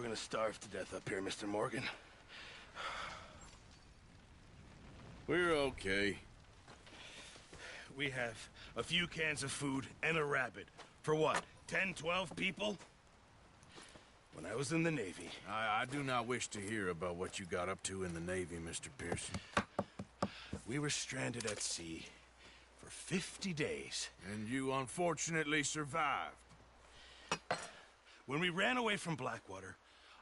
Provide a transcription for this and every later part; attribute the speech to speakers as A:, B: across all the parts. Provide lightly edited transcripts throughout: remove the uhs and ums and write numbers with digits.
A: gonna starve to death up here, Mr. Morgan.
B: We're okay.
A: We have a few cans of food and a rabbit. For what, 10, 12 people? When I was in the Navy...
B: I do not wish to hear about what you got up to in the Navy, Mr. Pearson.
A: We were stranded at sea for 50 days.
B: And you unfortunately survived.
A: When we ran away from Blackwater,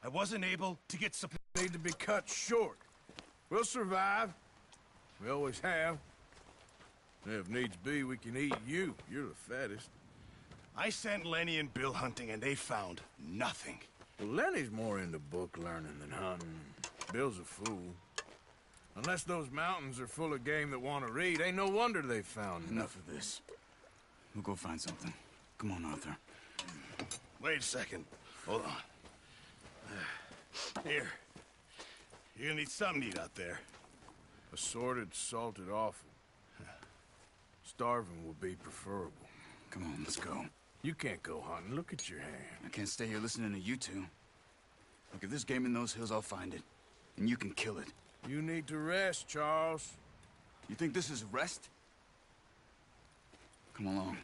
A: I wasn't able to get supplies.
B: Need to be cut short. We'll survive. We always have. If needs be, we can eat you. You're the fattest.
A: I sent Lenny and Bill hunting, and they found nothing.
B: Well, Lenny's more into book learning than hunting. Bill's a fool. Unless those mountains are full of game that want to read, ain't no wonder they found
C: Enough of this. We'll go find something. Come on, Arthur.
A: Wait a second. Hold on. Here. You're gonna need something to eat out there.
B: Assorted, salted offal. Starving would be preferable.
C: Come on, let's go.
B: You can't go hunting. Look at your hand.
C: I can't stay here listening to you two. Look, if there's game in those hills, I'll find it. And you can kill it.
B: You need to rest, Charles.
C: You think this is rest? Come along.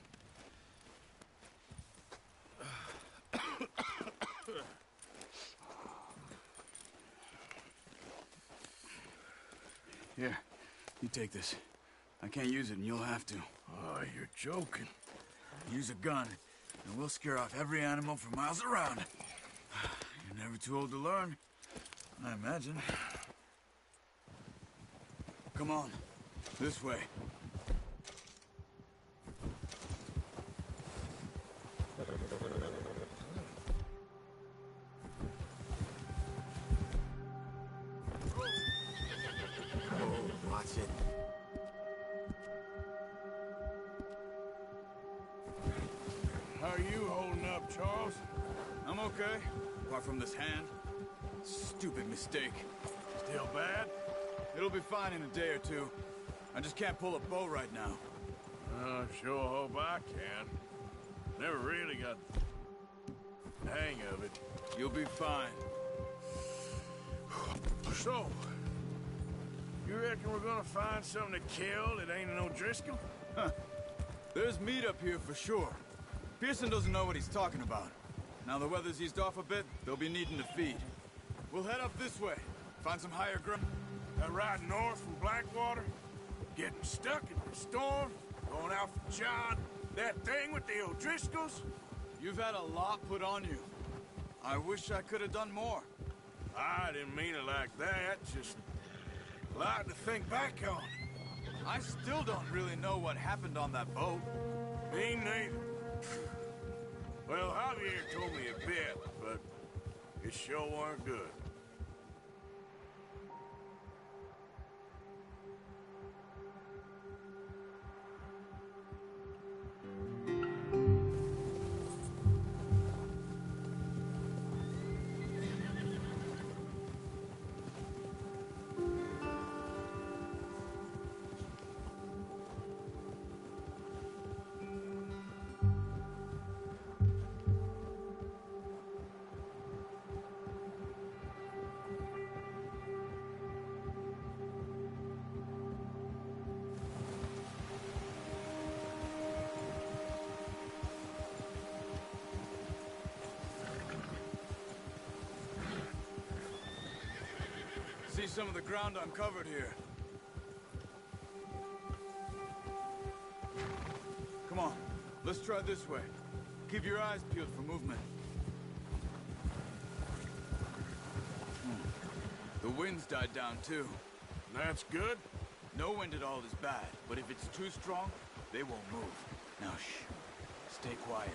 C: Here, you take this. I can't use it, and you'll have to.
B: Oh, you're joking.
C: Use a gun, and we'll scare off every animal for miles around. You're never too old to learn, I imagine. Come on, this way. Watch it.
B: How are you holding up, Charles?
C: I'm okay, apart from this hand. Stupid mistake.
B: Still bad?
C: It'll be fine in a day or two. I just can't pull a bow right now.
B: Sure hope I can. Never really got the hang of it.
C: You'll be fine.
B: So, you reckon we're gonna find something to kill that ain't no Driscoll?
C: There's meat up here for sure. Pearson doesn't know what he's talking about. Now the weather's eased off a bit, they'll be needing to feed. We'll head up this way, find some higher ground.
B: That ride north from Blackwater? Getting stuck in the storm? Going out for John? That thing with the O'Driscolls?
C: You've had a lot put on you. I wish I could have done more.
B: I didn't mean it like that, just a lot to think back on.
C: I still don't really know what happened on that boat.
B: Me neither. Well, Javier told me a bit, but it sure weren't good.
C: See some of the ground uncovered here. Come on, let's try this way. Keep your eyes peeled for movement. The wind's died down too.
B: That's good.
C: No wind at all is bad, but if it's too strong, they won't move. Now shh, stay quiet.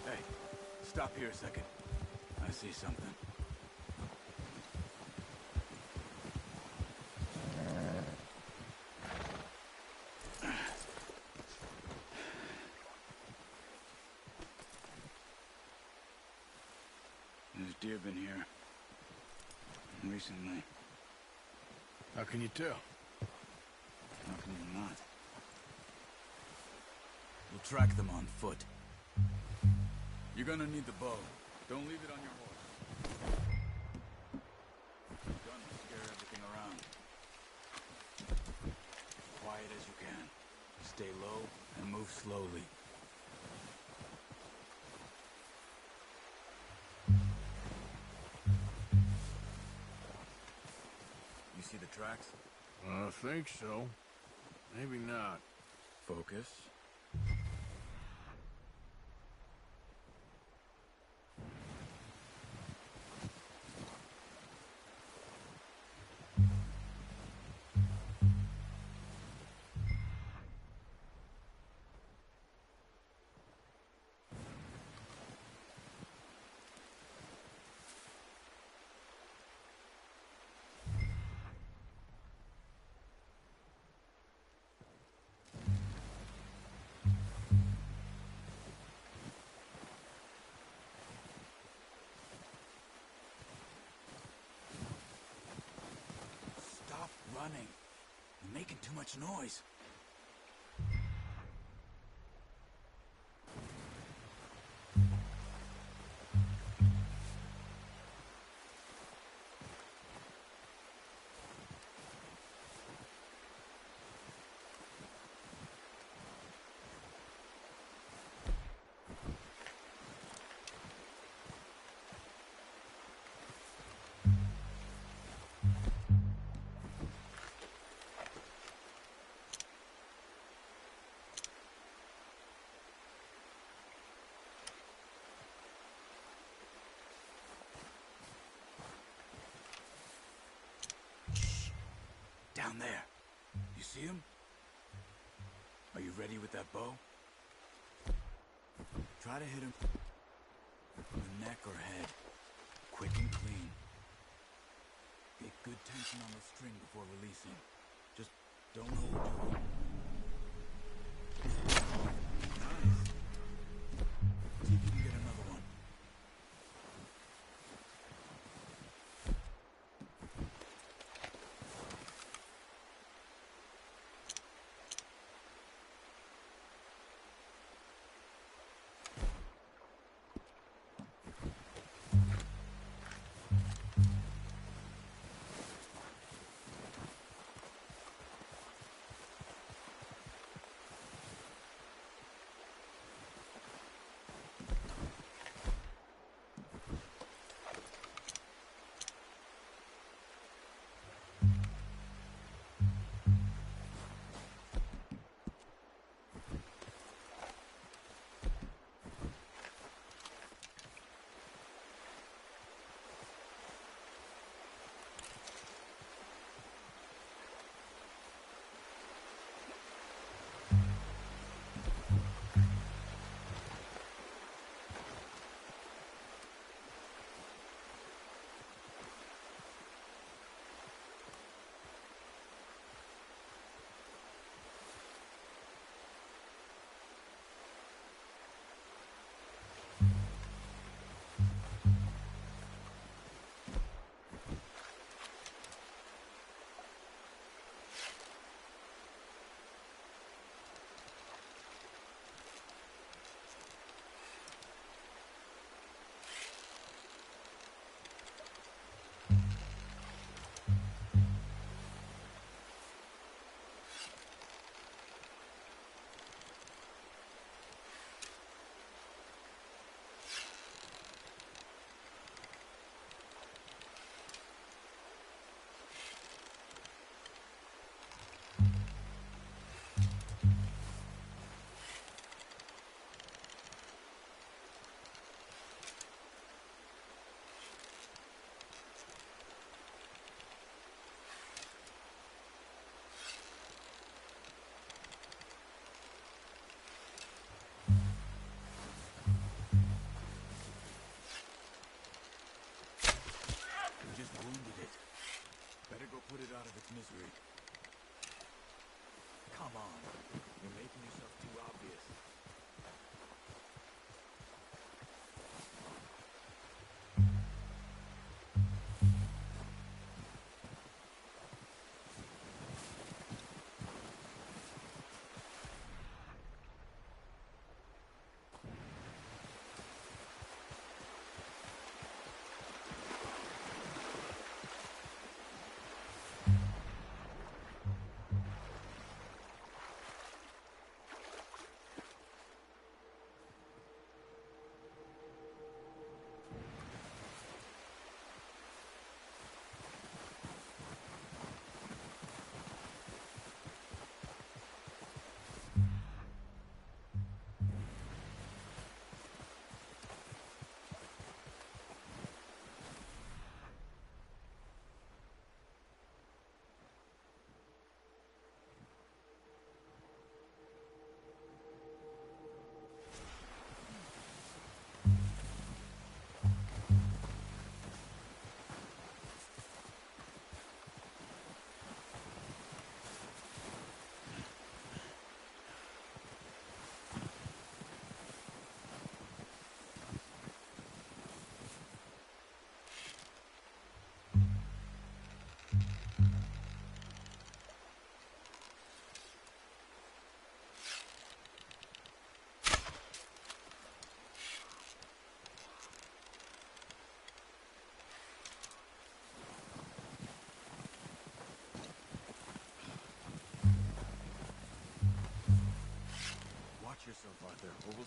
C: Hey, stop here a second. I see something. There's deer been here. recently.
B: How can you tell?
C: How can you not? We'll track them on foot. You're gonna need the bow. Don't leave it on your horse. Gun will scare everything around. Quiet as you can. Stay low and move slowly. You see the tracks?
B: I think so. Maybe not.
C: Focus. Stop running. You're making too much noise. Down there. You see him? Are you ready with that bow? Try to hit him in the neck or head. Quick and clean. Get good tension on the string before releasing. Just don't overdo it. Nice. See if you can get another one.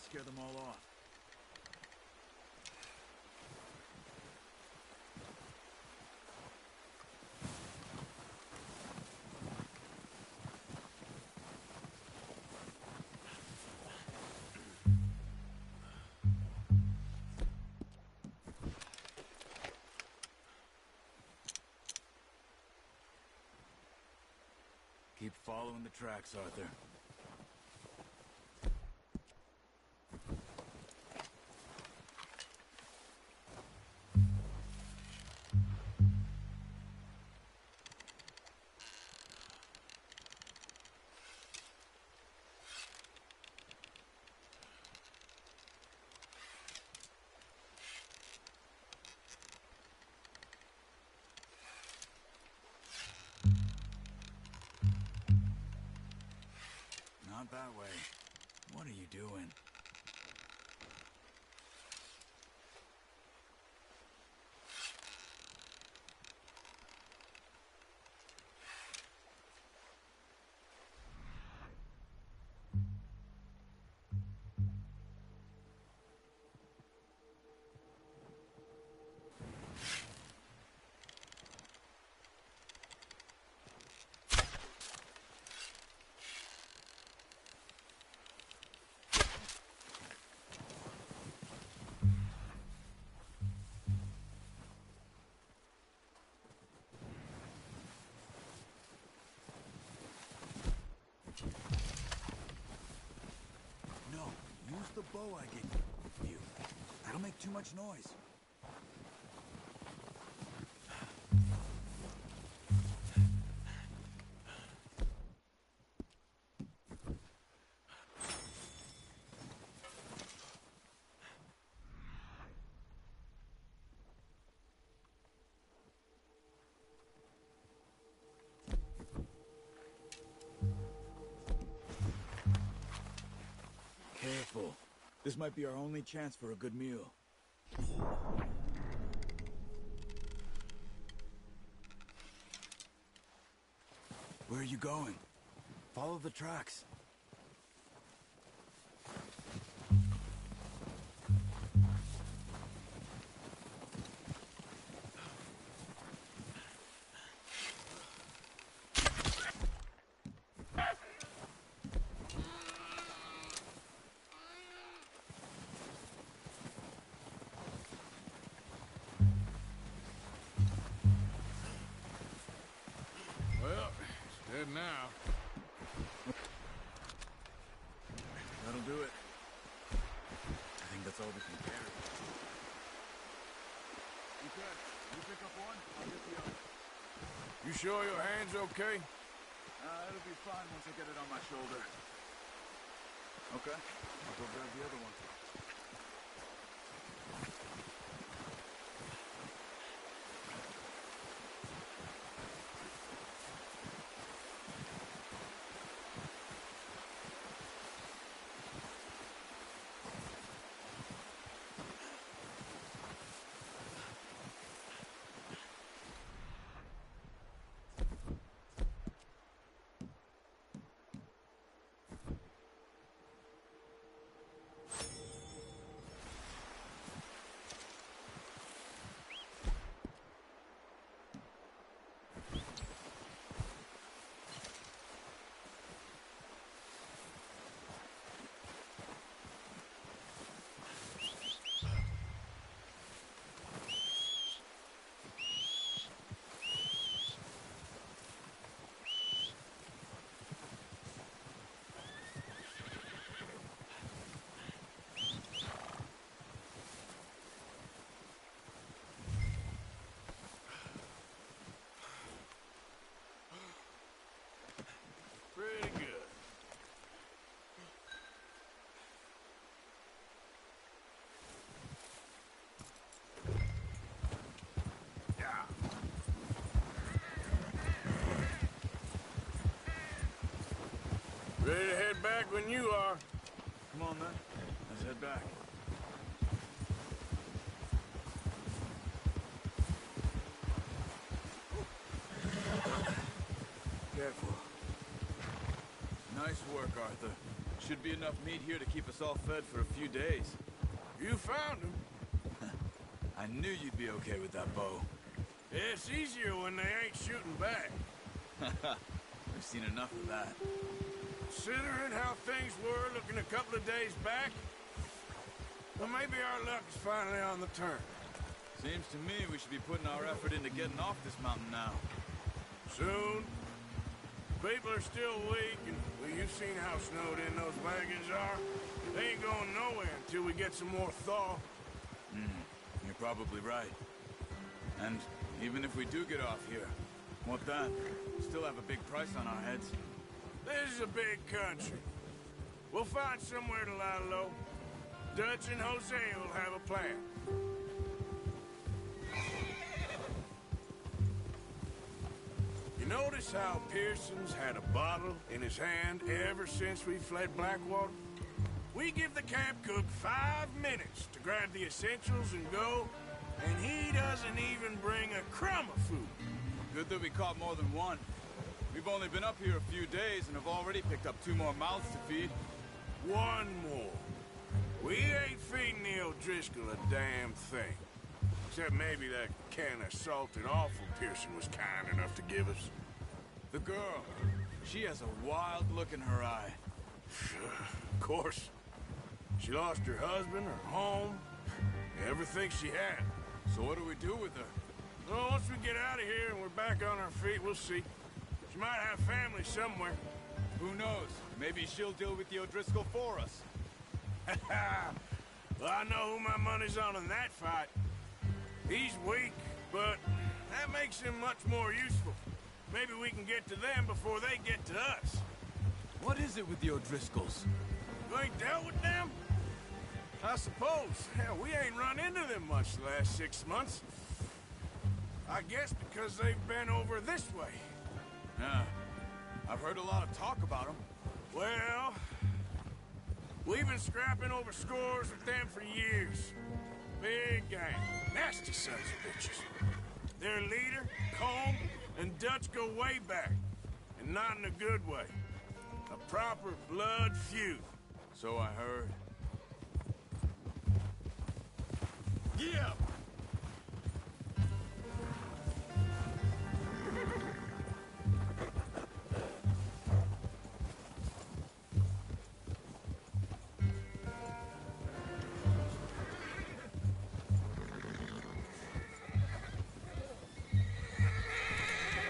C: scare them all off. Keep following the tracks, Arthur. Not that way. What are you doing? No, use the bow I gave you. That'll make too much noise. Careful. This might be our only chance for a good meal. Where are you going? Follow the tracks.
B: Well, it's dead now.
C: That'll do it. I think that's all we can carry. Okay, you pick up one, I'll get the other.
B: You sure your hand's okay?
C: It'll be fine once I get it on my shoulder. Okay, I'll go grab the other one.
B: Pretty good. Yeah. Ready to head back when you are.
C: Come on then, let's head back. Careful. Nice work, Arthur. should be enough meat here to keep us all fed for a few days.
B: You found him.
C: I knew you'd be okay with that bow.
B: Yeah, it's easier when they ain't shooting back.
C: We've seen enough of that.
B: Considering how things were looking a couple of days back, well, maybe our luck is finally on the turn.
C: Seems to me we should be putting our effort into getting off this mountain now.
B: Soon. People are still weak, and well, you've seen how snowed in those wagons are. They ain't going nowhere until we get some more thaw.
C: You're probably right. And even if we do get off here, what then? We still have a big price on our heads.
B: This is a big country. We'll find somewhere to lie low. Dutch and Hosea will have a plan. You notice how Pearson's had a bottle in his hand ever since we fled Blackwater? We give the camp cook 5 minutes to grab the essentials and go, and he doesn't even bring a crumb of food.
C: Good that we caught more than one. We've only been up here a few days and have already picked up 2 more mouths to feed.
B: 1 more. We ain't feeding the O'Driscoll a damn thing. Except maybe that can of salted offal Pearson was kind enough to give us.
C: The girl, she has a wild look in her eye.
B: Of course. She lost her husband, her home, everything she had.
C: So what do we do with her?
B: Well, once we get out of here and we're back on our feet, we'll see. She might have family somewhere.
C: Who knows? Maybe she'll deal with the O'Driscoll for us.
B: Well, I know who my money's on in that fight. He's weak, but that makes him much more useful. Maybe we can get to them before they get to us.
C: What is it with the O'Driscolls?
B: You ain't dealt with them? I suppose. Hell, we ain't run into them much the last 6 months. I guess because they've been over this way.
C: Yeah. I've heard a lot of talk about them.
B: Well, we've been scrapping over scores with them for years. Big gang. Nasty sons of bitches. Their leader, Colm, and Dutch go way back. And not in a good way. A proper blood feud.
C: So I heard.
B: Yeah!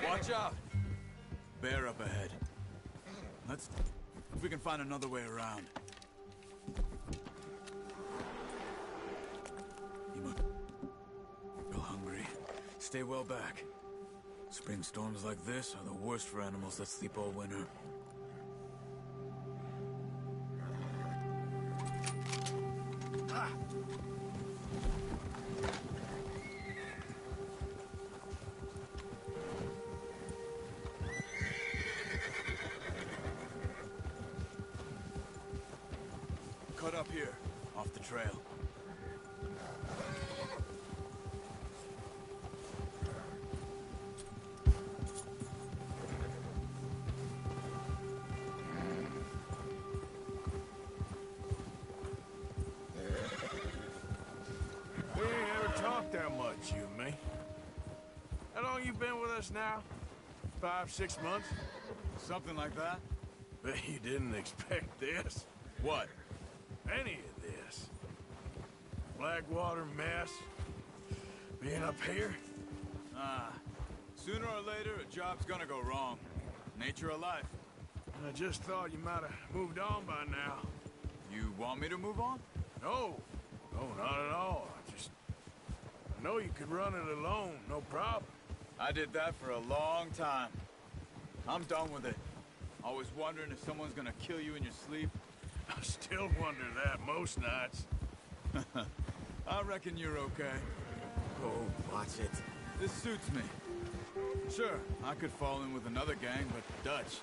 C: Watch out! Bear up ahead. Let's... if we can find another way around. You must... feel hungry. Stay well back. Spring storms like this are the worst for animals that sleep all winter.
B: Ah!
C: Cut up here, off the trail.
B: We ain't ever talked that much, you and me. How long you been with us now? 5, 6 months?
C: Something like that?
B: Bet you didn't expect this.
C: What?
B: Any of this. Blackwater mess. Being up here.
C: Ah. Sooner or later, a job's gonna go wrong. Nature of life.
B: I just thought you might have moved on by now.
C: You want me to move on?
B: No. No, not at all. I know you could run it alone, no problem.
C: I did that for a long time. I'm done with it. Always wondering if someone's gonna kill you in your sleep.
B: I still wonder that most nights.
C: I reckon you're okay. Oh, watch it. This suits me. Sure, I could fall in with another gang, but Dutch...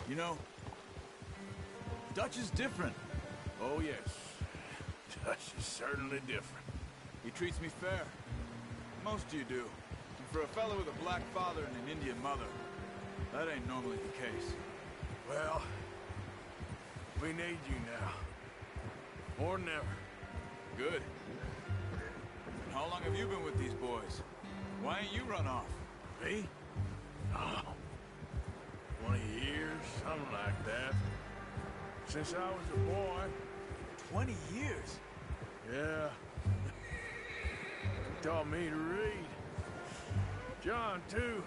C: You know, Dutch is different.
B: Oh, yes. Dutch is certainly different.
C: He treats me fair. Most of you do. And for a fellow with a black father and an Indian mother, that ain't normally the case.
B: Well, We need you now. More than ever.
C: Good. How long have you been with these boys? Why ain't you run off?
B: Me? Oh, 20 years, something like that. Since I was a boy.
C: 20 years?
B: Yeah. Taught me to read. John, too.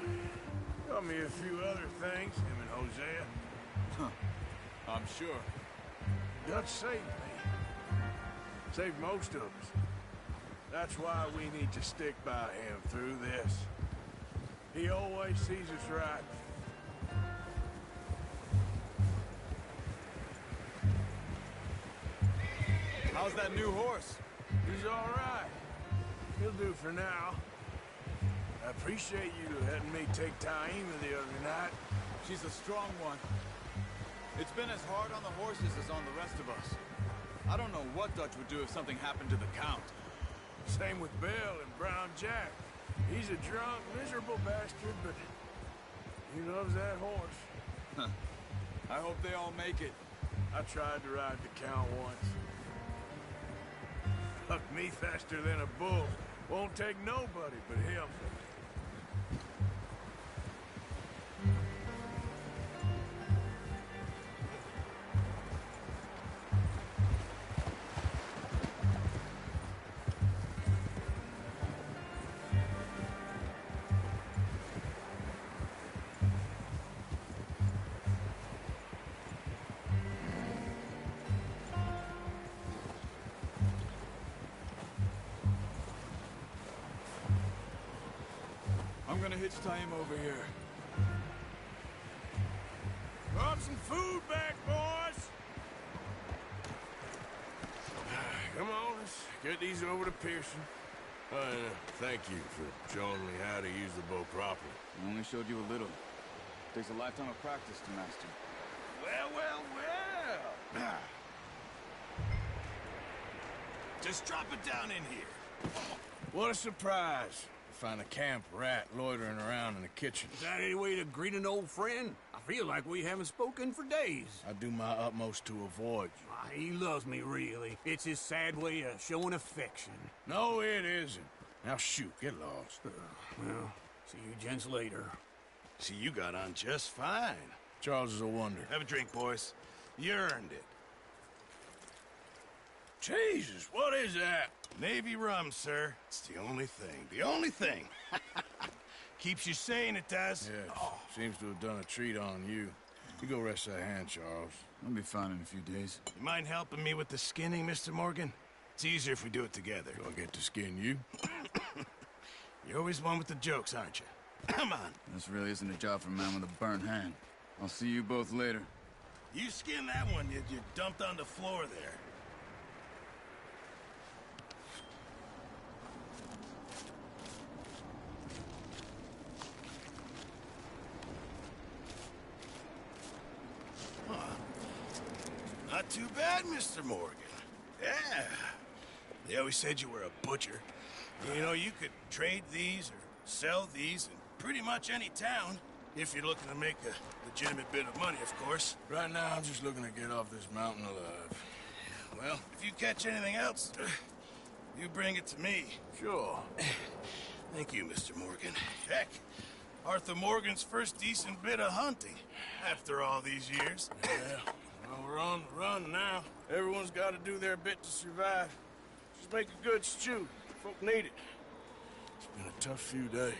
B: Taught me a few other things, him and Hosea.
C: I'm sure.
B: Dutch saved me. Saved most of us. That's why we need to stick by him through this. He always sees us right.
C: How's that new horse?
B: He's all right. He'll do for now. I appreciate you letting me take Taima the other night.
C: She's a strong one. It's been as hard on the horses as on the rest of us. I don't know what Dutch would do if something happened to the Count.
B: Same with Bill and Brown Jack. He's a drunk, miserable bastard, but he loves that horse.
C: I hope they all make it.
B: I tried to ride the Count once. Fucked me faster than a bull. Won't take nobody but him.
C: I'm gonna hitch Taima over here.
B: Brought some food back, boys! Come on, let's get these over to Pearson. Thank you for showing me how to use the bow properly.
C: I only showed you a little. Takes a lifetime of practice to master.
B: Well, well, well!
A: Just drop it down in here.
B: What a surprise. Find a camp rat loitering around in the kitchen.
D: Is that any way to greet an old friend? I feel like we haven't spoken for days.
B: I do my utmost to avoid you.
D: He loves me, really. It's his sad way of showing affection.
B: No, it isn't. Now shoot, get lost.
D: Well, see you gents later.
A: See, you got on just fine.
B: Charles is a wonder.
A: Have a drink, boys. You earned it.
B: Jesus, what is that?
A: Navy rum, sir. It's the only thing. The only thing. Keeps you sane, it does.
B: Yes, seems to have done a treat on you. You go rest that hand, Charles.
C: I'll be fine in a few days.
A: You mind helping me with the skinning, Mr. Morgan? It's easier if we do it together.
B: Do I get to skin you?
A: You're always one with the jokes, aren't you? Come on.
C: This really isn't a job for a man with a burnt hand. I'll see you both later.
A: You skin that one you dumped on the floor there. Not too bad, Mr. Morgan. Yeah. They always said you were a butcher. You know, you could trade these or sell these in pretty much any town, if you're looking to make a legitimate bit of money, of course.
B: Right now, I'm just looking to get off this mountain alive.
A: Well, if you catch anything else, you bring it to me.
B: Sure.
A: Thank you, Mr. Morgan. Heck, Arthur Morgan's first decent bit of hunting after all these years.
B: Yeah, well, we're on the run now. Everyone's got to do their bit to survive. Just make a good stew. Folk need it. It's been a tough few days.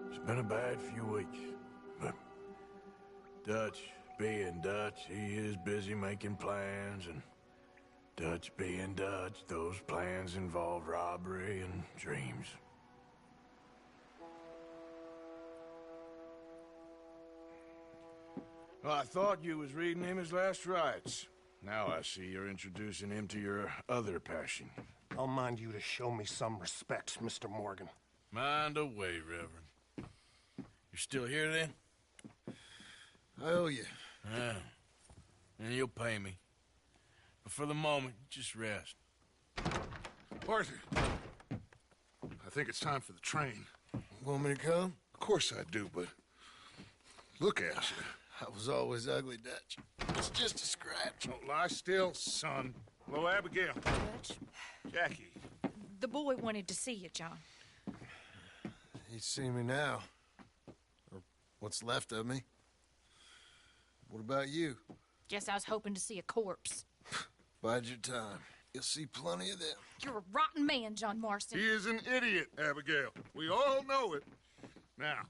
B: It's been a bad few weeks, but Dutch being Dutch, he is busy making plans, and Dutch being Dutch, those plans involve robbery and dreams. Well, I thought you was reading him his last rites. Now I see you're introducing him to your other passion.
E: I'll mind you to show me some respect, Mr. Morgan.
B: Mind away, Reverend. You're still here, then?
A: I owe you.
B: Yeah. And you'll pay me. But for the moment, just rest.
F: Arthur, I think it's time for the train.
G: Want me to come?
F: Of course I do, but look at you.
G: I was always ugly, Dutch. It's just a scratch.
F: Don't lie still, son. Hello, Abigail.
H: Dutch,
F: Jackie.
H: the boy wanted to see you, John.
G: He's seen me now. Or what's left of me. What about you?
H: Guess I was hoping to see a corpse.
G: Bide your time. You'll see plenty of them.
H: You're a rotten man, John Marston.
F: He is an idiot, Abigail. We all know it. Now,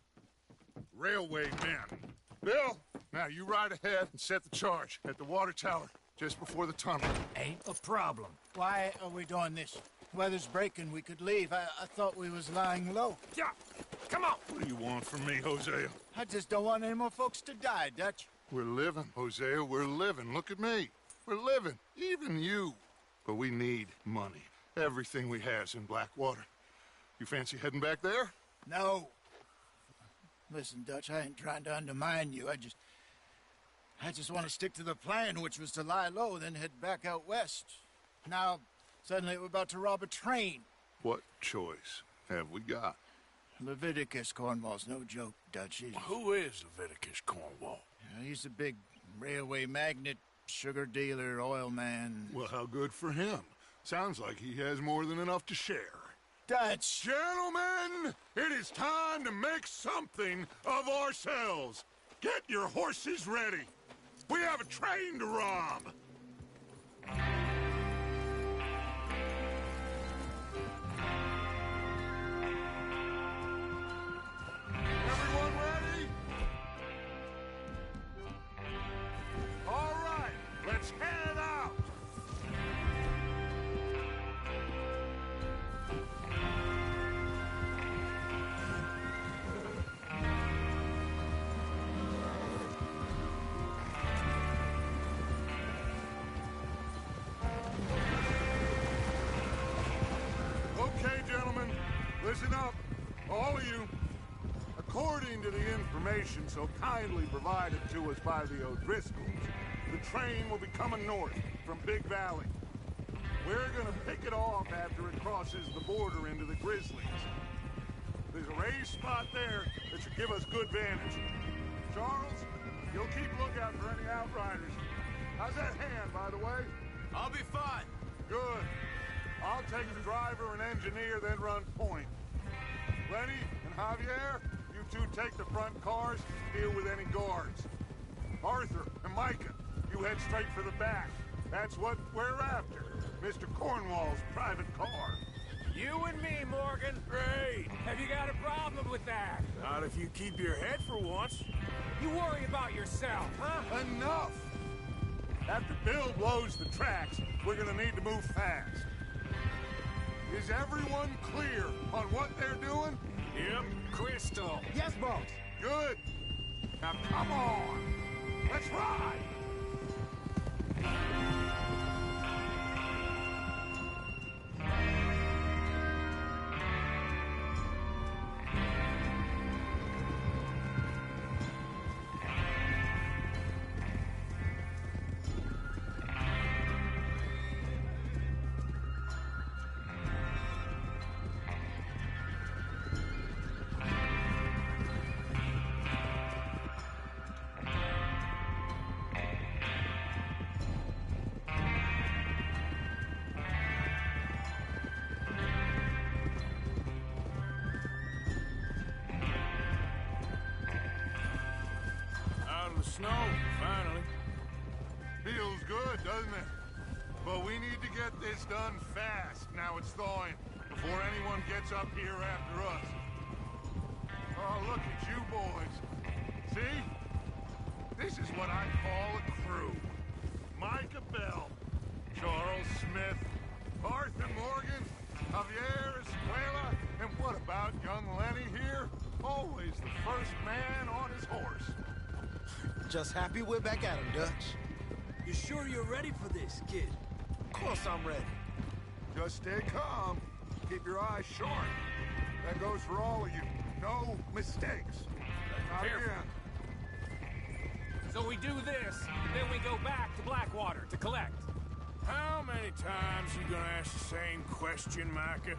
F: railway men. Bill, now you ride ahead and set the charge at the water tower just before the tunnel.
I: Ain't a problem. Why are we doing this? Weather's breaking. We could leave. I thought we was lying low.
F: Yeah, come on. What do you want from me, Hosea?
I: I just don't want any more folks to die, Dutch.
F: We're living, Hosea. We're living. Look at me. We're living. Even you. But we need money. Everything we has in Blackwater. You fancy heading back there?
I: No. Listen, Dutch, I ain't trying to undermine you. I just want to stick to the plan, which was to lie low, then head back out west. Now, suddenly we're about to rob a train.
F: What choice have we got?
I: Leviticus Cornwall's no joke, Dutch.
B: Who is Leviticus Cornwall?
I: He's a big railway magnate, sugar dealer, oil man.
F: Well, how good for him. Sounds like he has more than enough to share.
I: Dutch!
F: Gentlemen, it is time to make something of ourselves. Get your horses ready. We have a train to rob. Everyone ready? All right, let's head out. Okay, gentlemen, listen up, all of you. According to the information so kindly provided to us by the O'Driscolls, the train will be coming north from Big Valley. We're gonna pick it off after it crosses the border into the Grizzlies. There's a raised spot there that should give us good vantage. Charles, you'll keep lookout for any outriders. How's that hand, by the way?
C: I'll be fine.
F: Good. I'll take the driver and engineer, then run point. Lenny and Javier, you two take the front cars, deal with any guards. Arthur and Micah, you head straight for the back. That's what we're after. Mr. Cornwall's private car.
D: You and me, Morgan.
B: Great.
D: Have you got a problem with that?
B: Not if you keep your head for once.
D: You worry about yourself, huh?
F: Enough! After Bill blows the tracks, we're gonna need to move fast. Is everyone clear on what they're doing?
B: Yep.
D: Crystal.
I: Yes, boss.
F: Good. Now come on. Let's ride.
B: Out of the snow, finally.
F: Feels good, doesn't it? But we need to get this done fast, now it's thawing, before anyone gets up here after us. Oh, look at you boys. See? This is what I call a crew. Micah Bell, Charles Smith, Arthur Morgan, Javier Escuela, and what about young Lenny here? Always the first man on his horse.
G: Just happy we're back at him, Dutch.
D: You sure you're ready for this, kid?
G: Of course I'm ready.
F: Just stay calm. Keep your eyes sharp. That goes for all of you. No mistakes. Not
D: Careful.
F: again.
D: So we do this, then we go back to Blackwater to collect.
B: How many times you gonna ask the same question, Micah?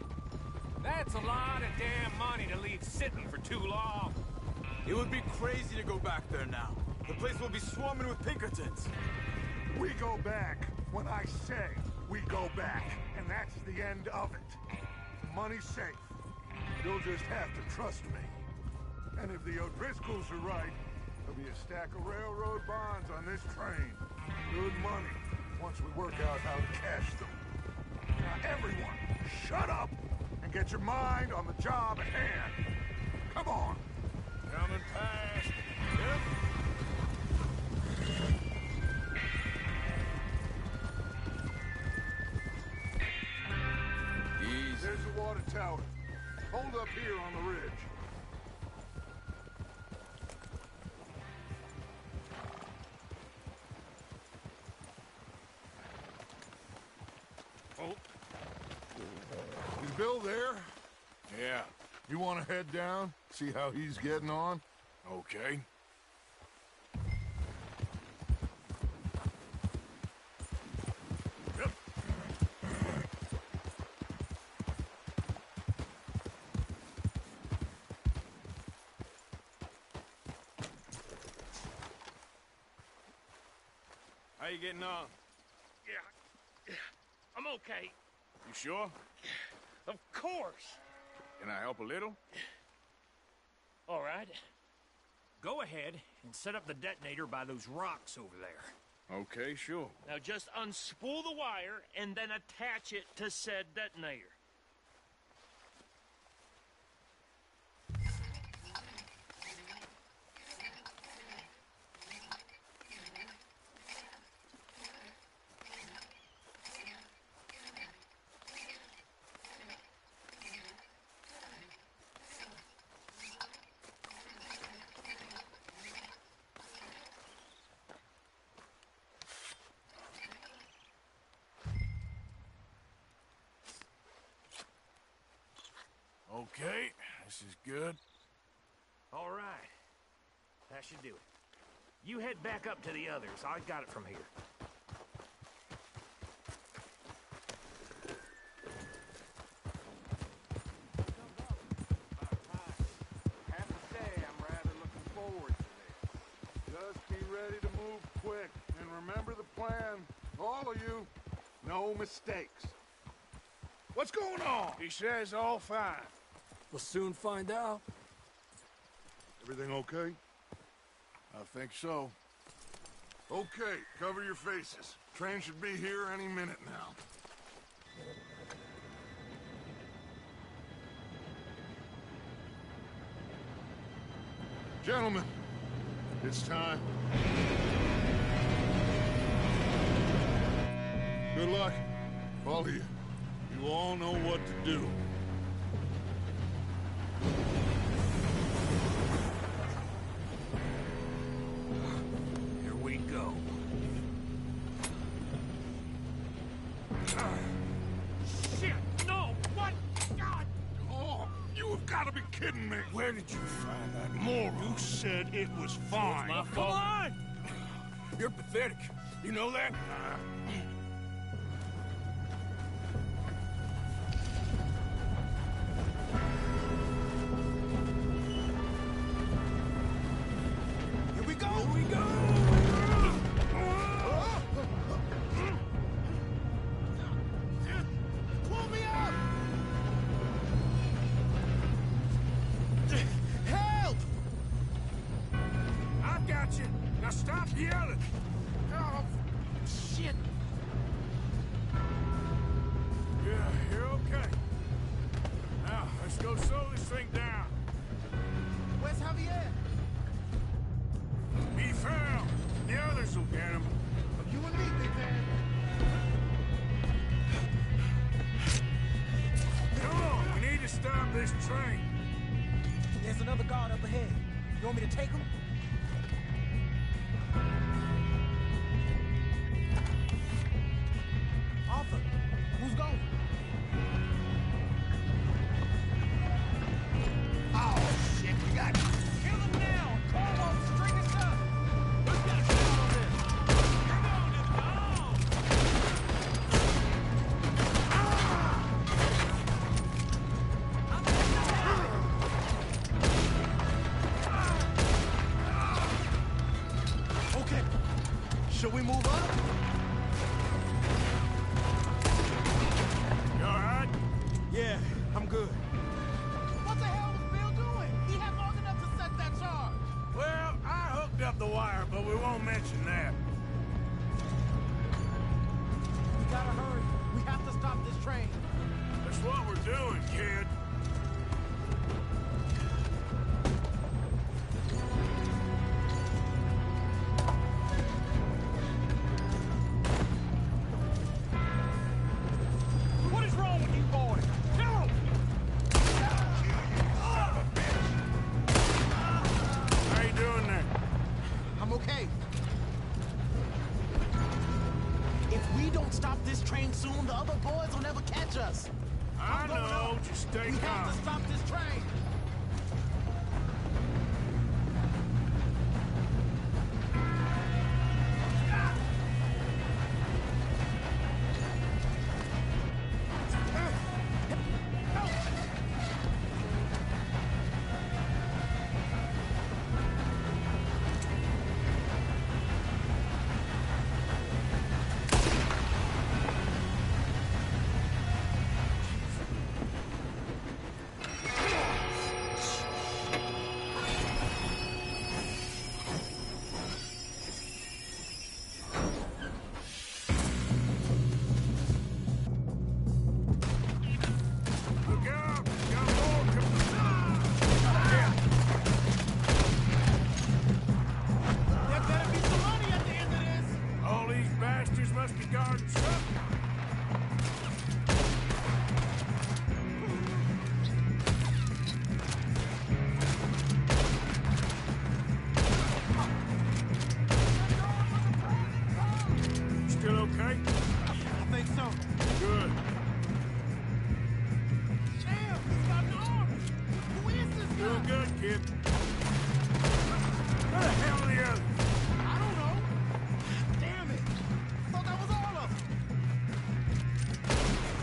J: That's a lot of damn money to leave sitting for too long.
C: It would be crazy to go back there now. The place will be swarming with Pinkertons.
F: We go back when I say we go back, and that's the end of it. The money's safe. You'll just have to trust me. And if the O'Driscolls are right, there'll be a stack of railroad bonds on this train. Good money, once we work out how to cash them. Now everyone, shut up and get your mind on the job at hand. Come on.
B: Coming past. Yep.
C: Easy.
F: There's the water tower. Hold up here on the ridge.
B: Oh.
F: Is Bill there?
B: Yeah.
F: You want to head down? See how he's getting on?
B: Okay. Yep. How you getting on?
K: Yeah, I'm okay.
B: You sure?
K: Of course.
B: Can I help a little?
K: All right. Go ahead and set up the detonator by those rocks over there.
B: Okay, sure.
K: Now just unspool the wire and then attach it to said detonator.
B: Okay, this is good.
K: All right. That should do it. You head back up to the others. I got it from here.
F: Have to say, I'm rather looking forward to this. Just be ready to move quick, and remember the plan. All of you, no mistakes. What's going on?
B: He says all fine.
D: We'll soon find out.
F: Everything okay?
B: I think so.
F: Okay, cover your faces. Train should be here any minute now. Gentlemen, it's time. Good luck, all of you. You all know what to do.
K: Here we go. Shit! No! What? God!
F: Oh, you have got to be kidding me.
B: Where did you find that moron?
F: You said it was fine.
B: My fault. Come on! You're pathetic. You know that?
C: Here we go!
B: Here we go!
C: Pull me up! Help!
B: I've got you. Now stop yelling.
K: Oh, shit!
B: Yeah, you're okay. Now, let's go slow this thing down.
C: Where's Javier?
B: Be found. The others will get him.
C: You and me, big man.
B: Come on, we need to stop this train.
L: There's another guard up ahead. You want me to take him? Arthur, who's going?
C: Oh, shit, we got it.
L: Kill him now! Corvo, string us up! Let's get a shot on this! You're going to
B: don't mention that.
L: We gotta hurry. We have to stop this train.
B: That's what we're doing, kid.
J: What is wrong with you boys? Kill him!
B: How you doing there?
L: I'm okay. If we don't stop this train soon, the other boys will never catch us.
B: I know, just stay
L: We have
B: calm.
L: to stop this train.
B: Look out! Got more coming.
L: There better be some money at the end of this.
B: All these bastards must be guarding something. Still okay?
L: I think so.
B: Good.
L: Damn, he's got an arm. Who is this guy?
B: Doing good, kid. Where the hell are the others?
L: I don't know. Damn it. I thought that was all of them.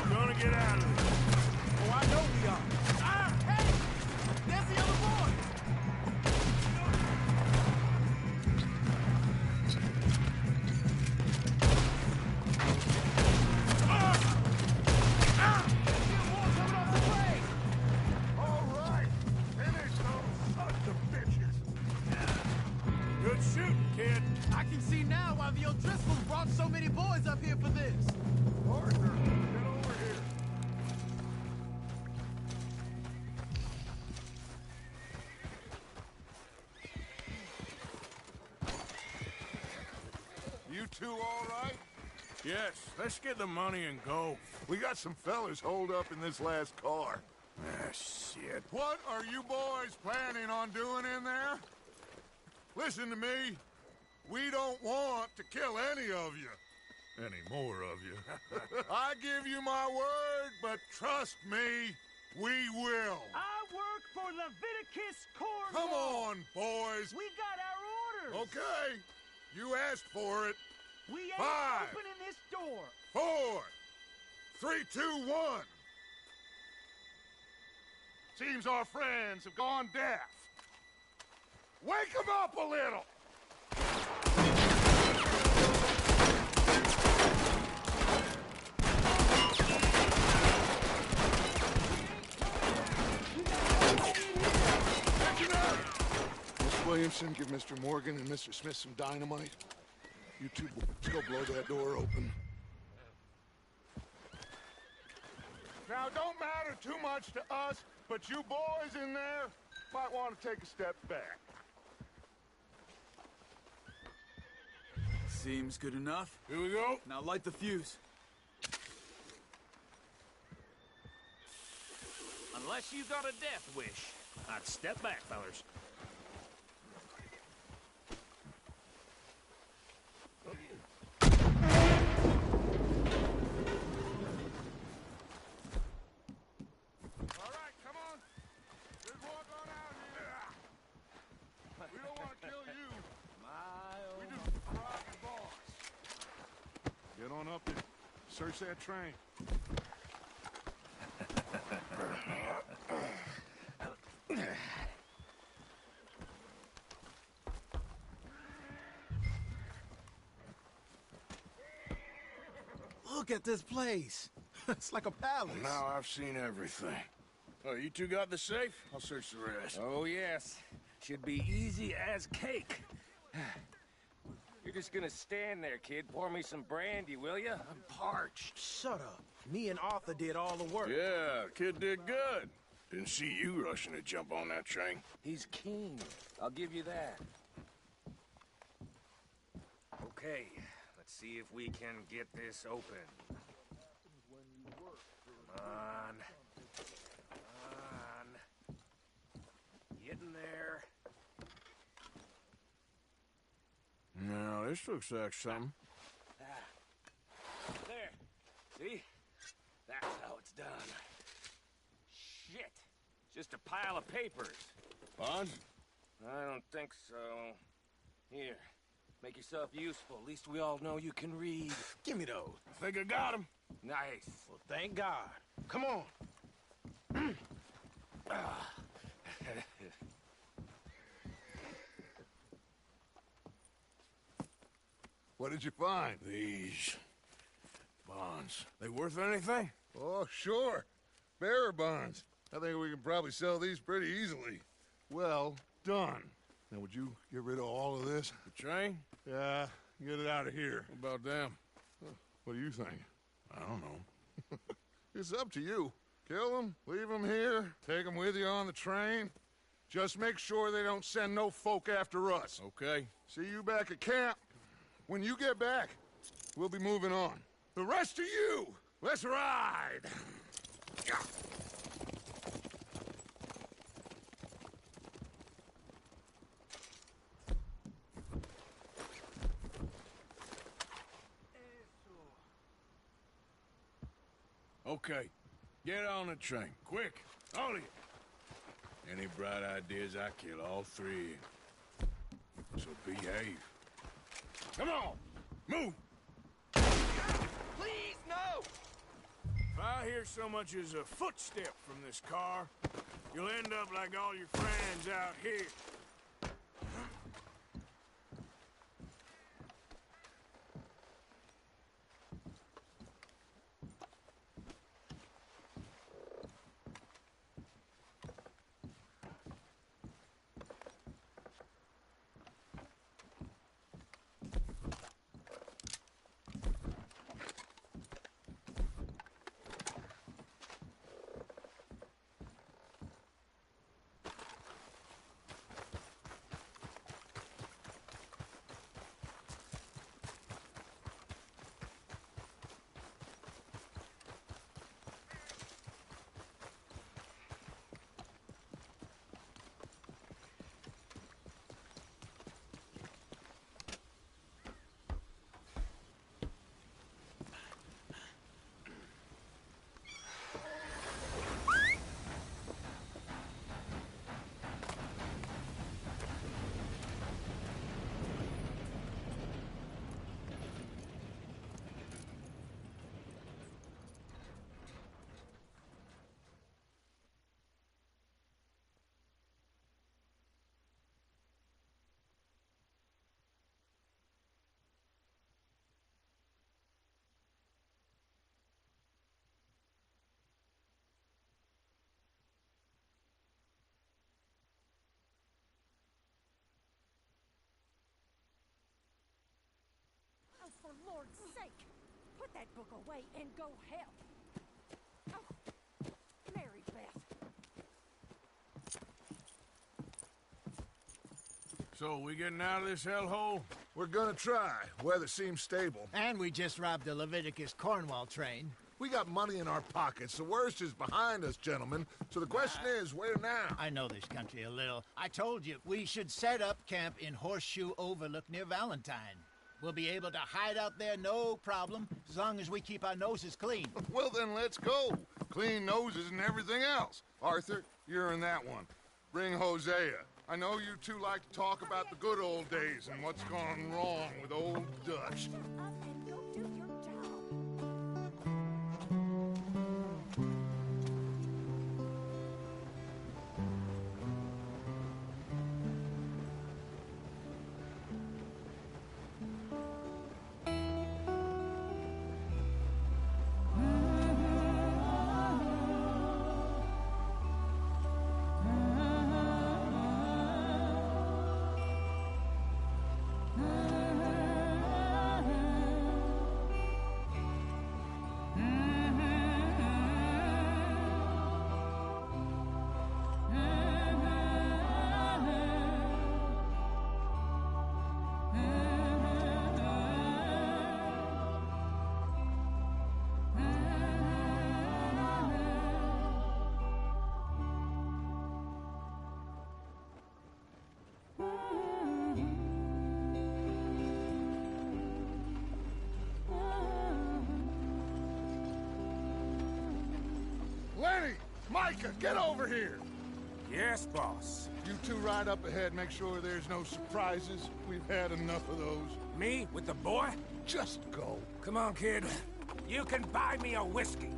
B: We're gonna get out of this.
L: Oh, I know we are. Ah, hey! There's the other boy. There's more coming off the train.
F: All right. Finish those sons of bitches.
B: Good shooting, kid.
L: I can see now why the O'Driscolls brought so many boys up here for this.
F: Arthur, get over here. You two all right?
B: Yes, let's get the money and go.
F: We got some fellas holed up in this last car.
B: Ah, shit.
F: What are you boys planning on doing in there? Listen to me. We don't want to kill any of you. Any more of you. I give you my word, but trust me, we will.
J: I work for Leviticus Corps.
F: Come on, boys.
J: We got our orders.
F: Okay. You asked for it.
J: We ain't
F: 5,
J: opening this door.
F: 4, 3, 2, 1. Seems our friends have gone deaf. Wake them up a little. Miss Williamson, give Mr. Morgan and Mr. Smith some dynamite. You two, let's go blow that door open. Now, don't matter too much to us, but you boys in there might want to take a step back.
C: Seems good enough.
B: Here we go.
C: Now light the fuse.
K: Unless you got a death wish, I'd step back, fellers.
F: All right, come on. Let's walk on out here. We don't want to kill you. We just rob your boss. Get on up and search that train.
L: Look at this place. It's like a palace.
B: Now I've seen everything. Oh, you two got the safe? I'll search the rest.
J: Oh, yes. Should be easy as cake. You're just gonna stand there, kid. Pour me some brandy, will you?
L: I'm parched. Shut up. Me and Arthur did all the work.
B: Yeah, kid did good. Didn't see you rushing to jump on that train.
J: He's keen. I'll give you that. Okay, let's see if we can get this open. Come on. Come on. Get in there.
B: Now, this looks like something.
J: There. See? That's how it's done. Shit. Just a pile of papers.
B: Bonds?
J: I don't think so. Here. Make yourself useful. At least we all know you can read.
L: Give me those.
B: I think I got him.
J: Nice.
L: Well, thank God. Come on.
G: What did you find?
B: These bonds. They worth anything?
G: Oh, sure. Bearer bonds. I think we can probably sell these pretty easily. Well done. Now, would you get rid of all of this?
B: The train?
G: Yeah, get it out of here.
B: What about them?
G: What do you think?
B: I don't know.
G: It's up to you. Kill them, leave them here, take them with you on the train. Just make sure they don't send no folk after us.
B: Okay.
G: See you back at camp. When you get back, we'll be moving on. The rest of you, let's ride!
B: Okay. Get on the train. Quick. All of you. Any bright ideas, I kill all three. So behave. Come on! Move!
J: Please, no!
B: If I hear so much as a footstep from this car, you'll end up like all your friends out here.
M: Oh, for Lord's sake, put that book away and go help. Oh, Mary Beth.
B: So, we getting out of this hellhole?
G: We're gonna try. Weather seems stable.
I: And we just robbed the Leviticus Cornwall train.
G: We got money in our pockets. The worst is behind us, gentlemen. So the question is, where now?
I: I know this country a little. I told you, we should set up camp in Horseshoe Overlook near Valentine. We'll be able to hide out there no problem, as long as we keep our noses clean.
G: Well, then let's go. Clean noses and everything else. Arthur, you're in that one. Bring Hosea. I know you two like to talk about the good old days and what's gone wrong with old Dutch. Micah, get over here!
B: Yes, boss.
G: You two ride up ahead, make sure there's no surprises. We've had enough of those.
B: Me with the boy?
G: Just go.
B: Come on, kid. You can buy me a whiskey.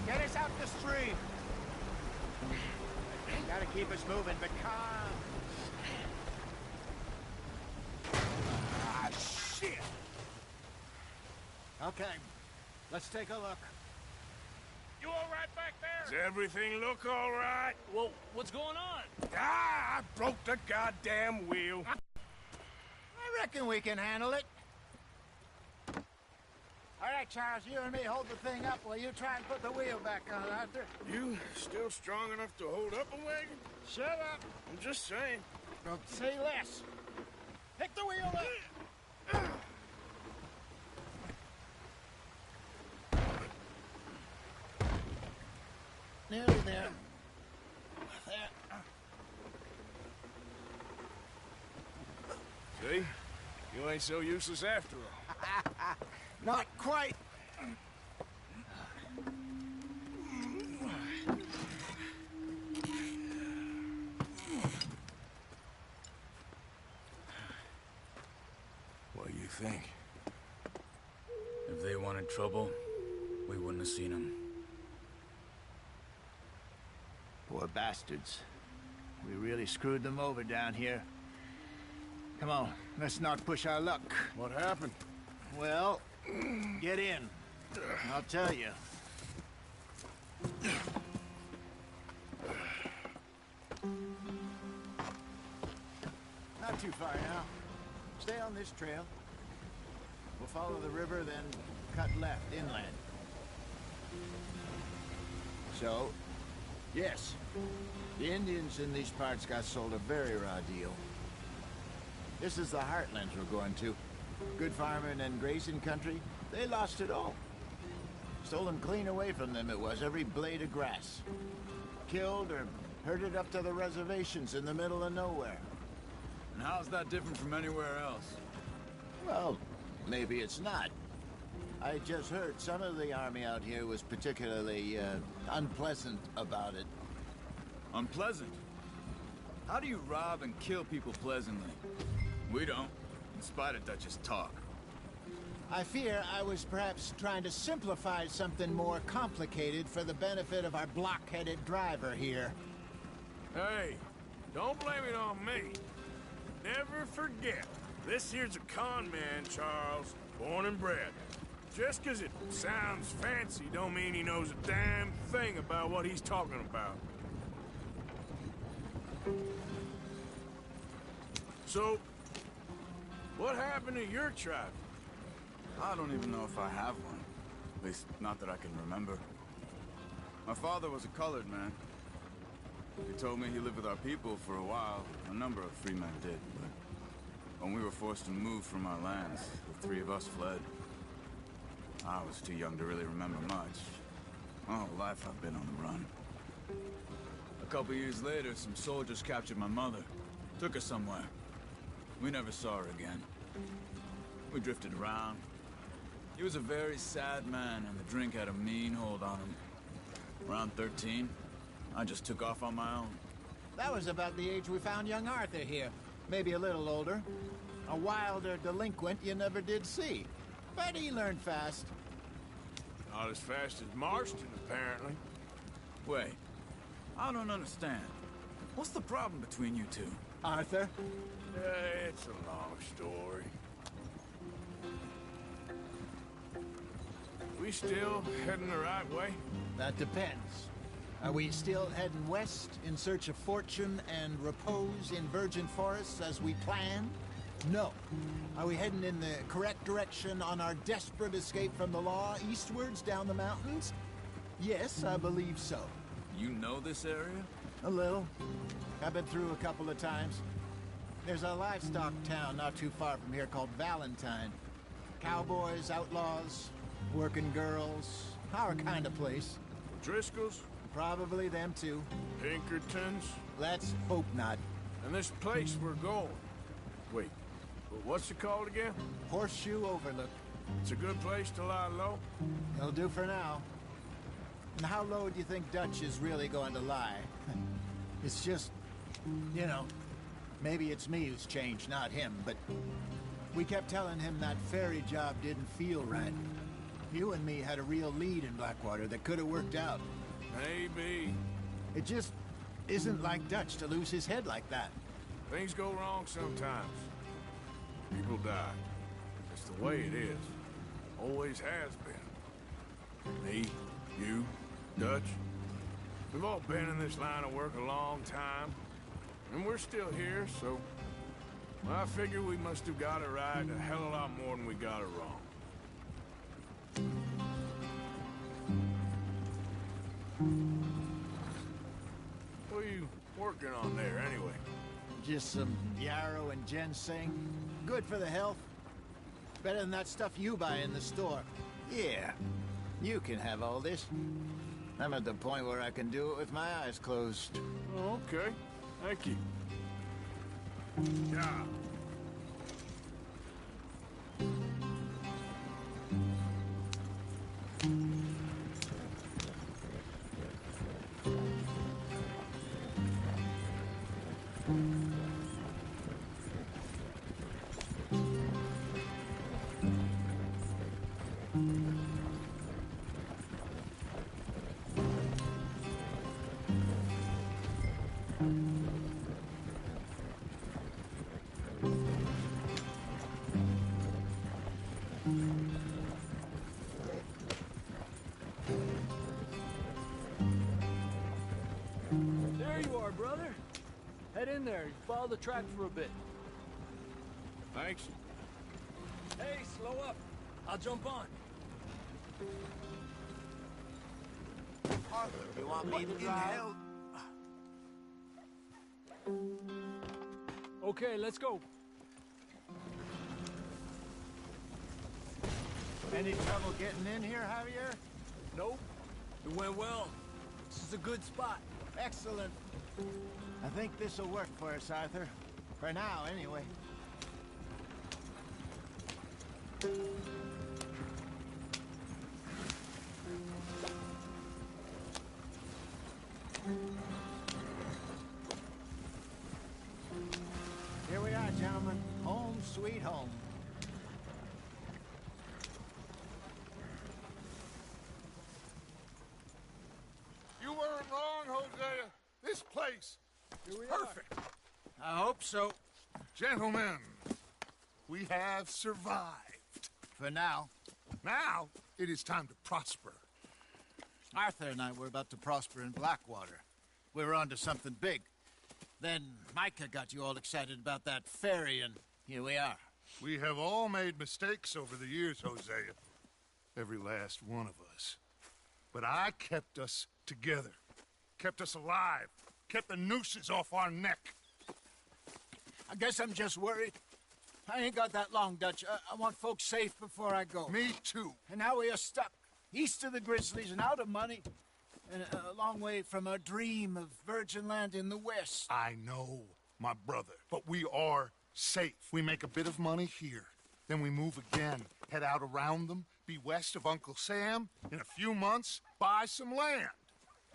I: Get us out the stream. Gotta keep us moving, but calm.
B: Ah, shit!
I: Okay, let's take a look.
K: You all right back there?
B: Does everything look all right?
K: Well, what's going on?
B: Ah, I broke the goddamn wheel.
I: I reckon we can handle it. All right, Charles, you and me hold the thing up while you try and put the wheel back on, Arthur.
B: You still strong enough to hold up a wagon?
I: Shut up.
B: I'm just saying.
I: Don't say less. Pick the wheel up. Nearly there.
B: See? You ain't so useless after all.
I: Not quite.
B: What do you think?
C: If they wanted trouble, we wouldn't have seen them.
I: Poor bastards. We really screwed them over down here. Come on, let's not push our luck.
B: What happened?
I: Well, get in. I'll tell you. Not too far now. Stay on this trail. We'll follow the river, then cut left inland. So, yes, the Indians in these parts got sold a very raw deal. This is the heartlands we're going to. Good farming and grazing country, they lost it all. Stolen clean away from them it was, every blade of grass. Killed or herded up to the reservations in the middle of nowhere.
C: And how's that different from anywhere else?
I: Well, maybe it's not. I just heard some of the army out here was particularly, unpleasant about it.
C: Unpleasant? How do you rob and kill people pleasantly? We don't, in spite of Dutch's talk.
I: I fear I was perhaps trying to simplify something more complicated for the benefit of our block-headed driver here.
B: Hey, don't blame it on me. Never forget, this here's a con man, Charles, born and bred. Just 'cause it sounds fancy don't mean he knows a damn thing about what he's talking about. So, what happened to your tribe?
C: I don't even know if I have one. At least, not that I can remember. My father was a colored man. He told me he lived with our people for a while. A number of free men did, but when we were forced to move from our lands, the three of us fled. I was too young to really remember much. My whole life I've been on the run. A couple years later, some soldiers captured my mother. Took her somewhere. We never saw her again. We drifted around. He was a very sad man, and the drink had a mean hold on him. Around 13, I just took off on my own.
I: That was about the age we found young Arthur here. Maybe a little older. A wilder delinquent you never did see. But he learned fast.
B: Not as fast as Marston, apparently.
C: Wait, I don't understand. What's the problem between you two?
I: Arthur?
B: It's a long story. We still heading the right way?
I: That depends. Are we still heading west in search of fortune and repose in virgin forests as we planned? No. Are we heading in the correct direction on our desperate escape from the law eastwards down the mountains? Yes, I believe so.
C: You know this area?
I: A little. I've been through a couple of times. There's a livestock town not too far from here called Valentine. Cowboys, outlaws, working girls, our kind of place.
B: Driscoll's?
I: Probably them too.
B: Pinkertons?
I: Let's hope not.
B: And this place we're going. Wait, what's it called again?
I: Horseshoe Overlook.
B: It's a good place to lie low?
I: It'll do for now. And how low do you think Dutch is really going to lie? It's just, you know, maybe it's me who's changed, not him, but we kept telling him that ferry job didn't feel right. You and me had a real lead in Blackwater that could have worked out.
B: Maybe.
I: It just isn't like Dutch to lose his head like that.
B: Things go wrong sometimes. People die. It's the way it is. Always has been. Me, you, Dutch. We've all been in this line of work a long time. And we're still here, so... I figure we must have got it right a hell of a lot more than we got it wrong. What are you working on there, anyway?
I: Just some yarrow and ginseng. Good for the health. Better than that stuff you buy in the store. Yeah, you can have all this. I'm at the point where I can do it with my eyes closed.
B: Oh, okay. Thank you. Yeah.
N: There you are, brother. Head in there. Follow the track for a bit.
B: Thanks.
N: Hey, slow up. I'll jump on.
L: Arthur, you want me to drive?
N: Okay, let's go.
I: Any trouble getting in here, Javier?
N: Nope. It went well. This is a good spot.
I: Excellent. I think this'll work for us, Arthur. For now, anyway. Here we are, gentlemen. Home sweet home.
G: You weren't wrong, Hosea. This place is perfect.
I: I hope so.
G: Gentlemen, we have survived.
I: For now.
G: Now, it is time to prosper.
I: Arthur and I were about to prosper in Blackwater. We were onto something big. Then Micah got you all excited about that ferry, and here we are.
G: We have all made mistakes over the years, Hosea. Every last one of us. But I kept us together. Kept us alive. Kept the nooses off our neck.
I: I guess I'm just worried. I ain't got that long, Dutch. I want folks safe before I go.
G: Me too.
I: And now we are stuck. East of the Grizzlies and out of money. And a long way from our dream of virgin land in the west.
G: I know, my brother. But we are safe. We make a bit of money here. Then we move again. Head out around them. Be west of Uncle Sam. In a few months, buy some land.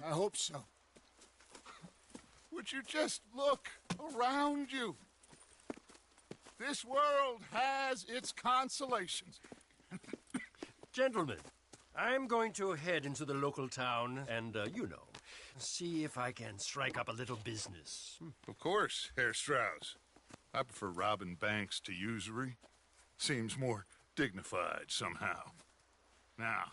I: I hope so.
G: Would you just look around you? This world has its consolations.
K: Gentlemen, I'm going to head into the local town and, see if I can strike up a little business.
G: Of course, Herr Strauss. I prefer robbing banks to usury. Seems more dignified somehow. Now,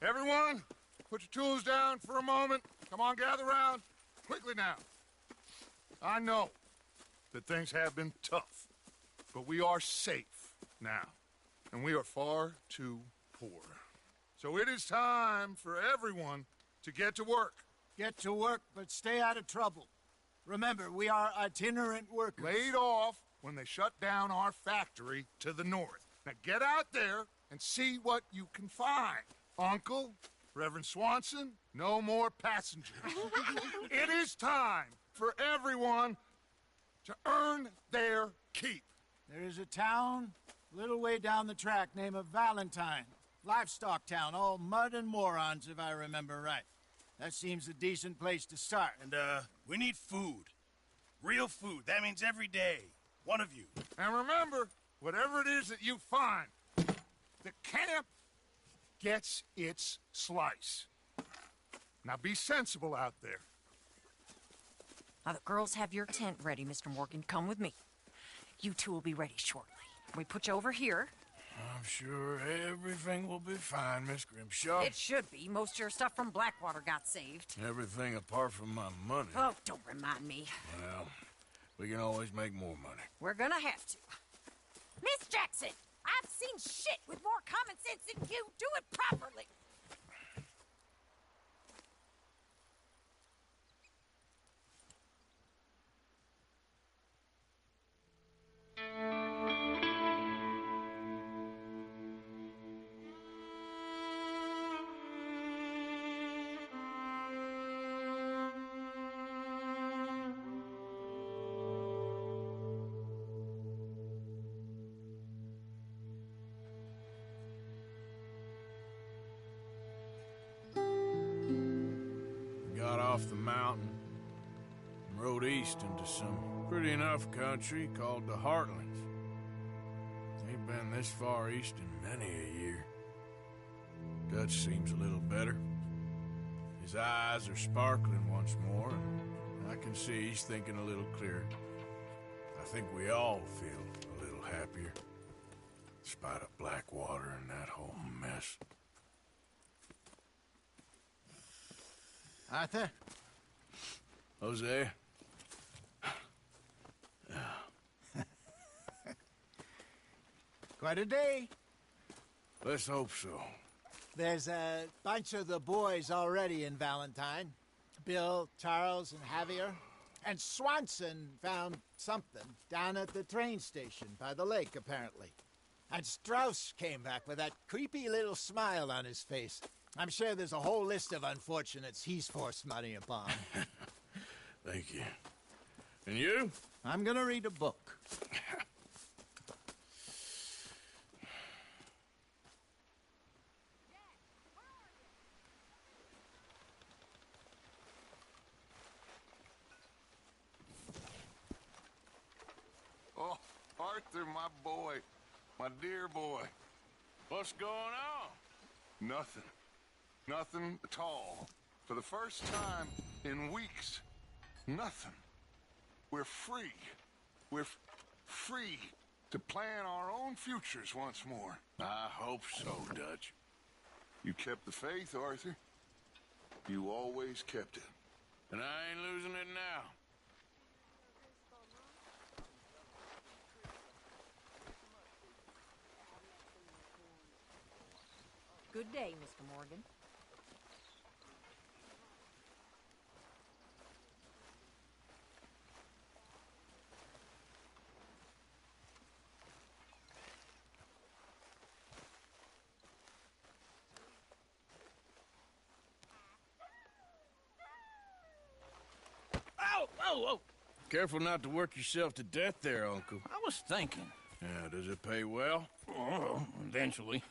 G: everyone, put your tools down for a moment. Come on, gather round. Quickly now. I know that things have been tough. but we are safe now, and we are far too poor. So it is time for everyone to get to work.
I: Get to work, but stay out of trouble. Remember, we are itinerant workers.
G: Laid off when they shut down our factory to the north. Now get out there and see what you can find. Uncle, Reverend Swanson, no more passengers. It is time for everyone to earn their keep.
I: There is a town a little way down the track named Valentine. Livestock town, all mud and morons, if I remember right. That seems a decent place to start.
A: And, we need food. Real food. That means every day. One of you.
G: And remember, whatever it is that you find, the camp gets its slice. Now be sensible out there.
O: Now the girls have your tent ready, Mr. Morgan. Come with me. You two will be ready shortly. We put you over here.
B: I'm sure everything will be fine, Miss Grimshaw.
O: It should be. Most of your stuff from Blackwater got saved.
B: Everything apart from my money.
O: Oh, don't remind me.
B: Well, we can always make more money.
O: We're gonna have to. Miss Jackson, I've seen shit with more common sense than you. Do it properly.
B: Got off the mountain and rode east into some pretty enough country called the Heartlands. Ain't been this far east in many a year. Dutch seems a little better. His eyes are sparkling once more, and I can see he's thinking a little clearer. I think we all feel a little happier, in spite of Blackwater and that whole mess.
I: Arthur?
B: Hosea?
I: Quite a day.
B: Let's hope so.
I: There's a bunch of the boys already in Valentine. Bill, Charles, and Javier. And Swanson found something down at the train station by the lake, apparently. And Strauss came back with that creepy little smile on his face. I'm sure there's a whole list of unfortunates he's forced money upon.
B: Thank you. And you?
I: I'm gonna read a book.
G: Oh, Arthur, my boy. My dear boy.
B: What's going on?
G: Nothing. Nothing at all. For the first time in weeks, nothing. We're free. We're free to plan our own futures once more.
B: I hope so, Dutch.
G: You kept the faith, Arthur. You always kept it.
B: And I ain't losing it now.
O: Good day, Mr. Morgan.
D: Ow! Whoa, whoa!
B: Careful not to work yourself to death there, Uncle.
D: I was thinking.
B: Yeah, does it pay well?
D: Oh, eventually.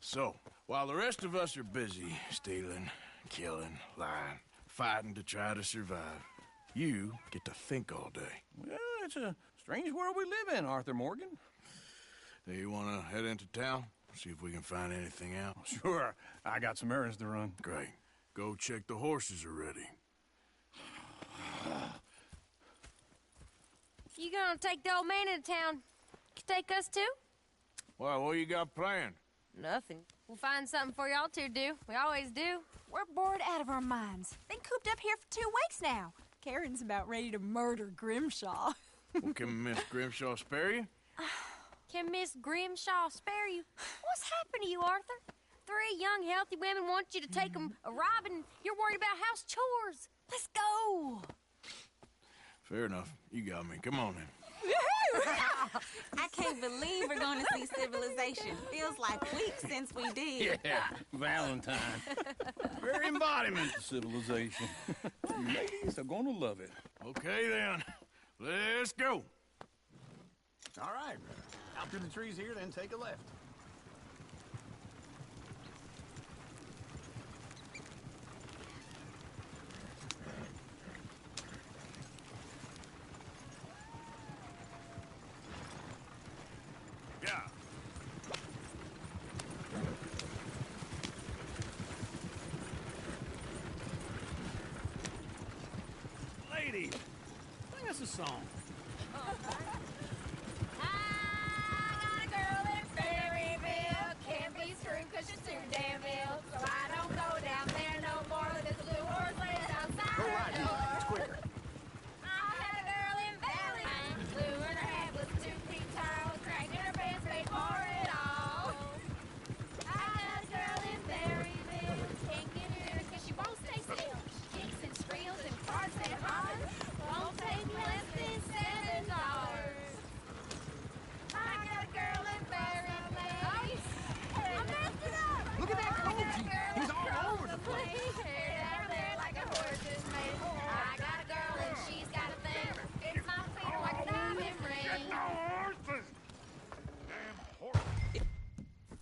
B: So, while the rest of us are busy stealing, killing, lying, fighting to try to survive, you get to think all day.
D: Well, it's a strange world we live in, Arthur Morgan.
B: Hey, you want to head into town? See if we can find anything out?
D: Sure. I got some errands to run.
B: Great. Go check the horses are ready.
P: You gonna take the old man into town? You take us too?
B: Well, what you got planned?
P: Nothing. We'll find something for y'all to do. We always do.
M: We're bored out of our minds. Been cooped up here for 2 weeks now. Karen's about ready to murder Grimshaw.
B: Well, can Miss Grimshaw spare you?
P: Can Miss Grimshaw spare you? What's happened to you, Arthur? 3 young, healthy women want you to take them a robbing. You're worried about house chores. Let's go.
B: Fair enough. You got me. Come on, then.
Q: I can't believe we're going to see Civilization. Feels like weeks since we did.
D: Yeah, Valentine. Very embodiment of civilization. Ladies are gonna love it.
B: Okay, then. Let's go.
D: All right. Out through the trees here, then take a left.
B: Yeah.
D: Lady, sing us a song.
P: I got a girl in Ferryville. Can't be screwed 'cause she's too damn ill. So I don't go down there no more. There's a blue horse laying outside
D: Go right
P: the
D: here.
P: door.
D: It's quicker.
P: I had a girl in Valley. Blue in her head was 2 feet tall. Cracked in her pants, paid for it all. I got a girl in Ferryville. Can't get her 'cause she won't stay still. She kicks and squeals and farts and hollers. Won't take less than $7. I got a girl in Ferryville. I messed it up.
D: Look at that coat. He's all over the
P: place. Hair down there like a horse is made. I got a girl and she's got a thing. It's my finger like a diamond ring.
F: Horses! Damn horses!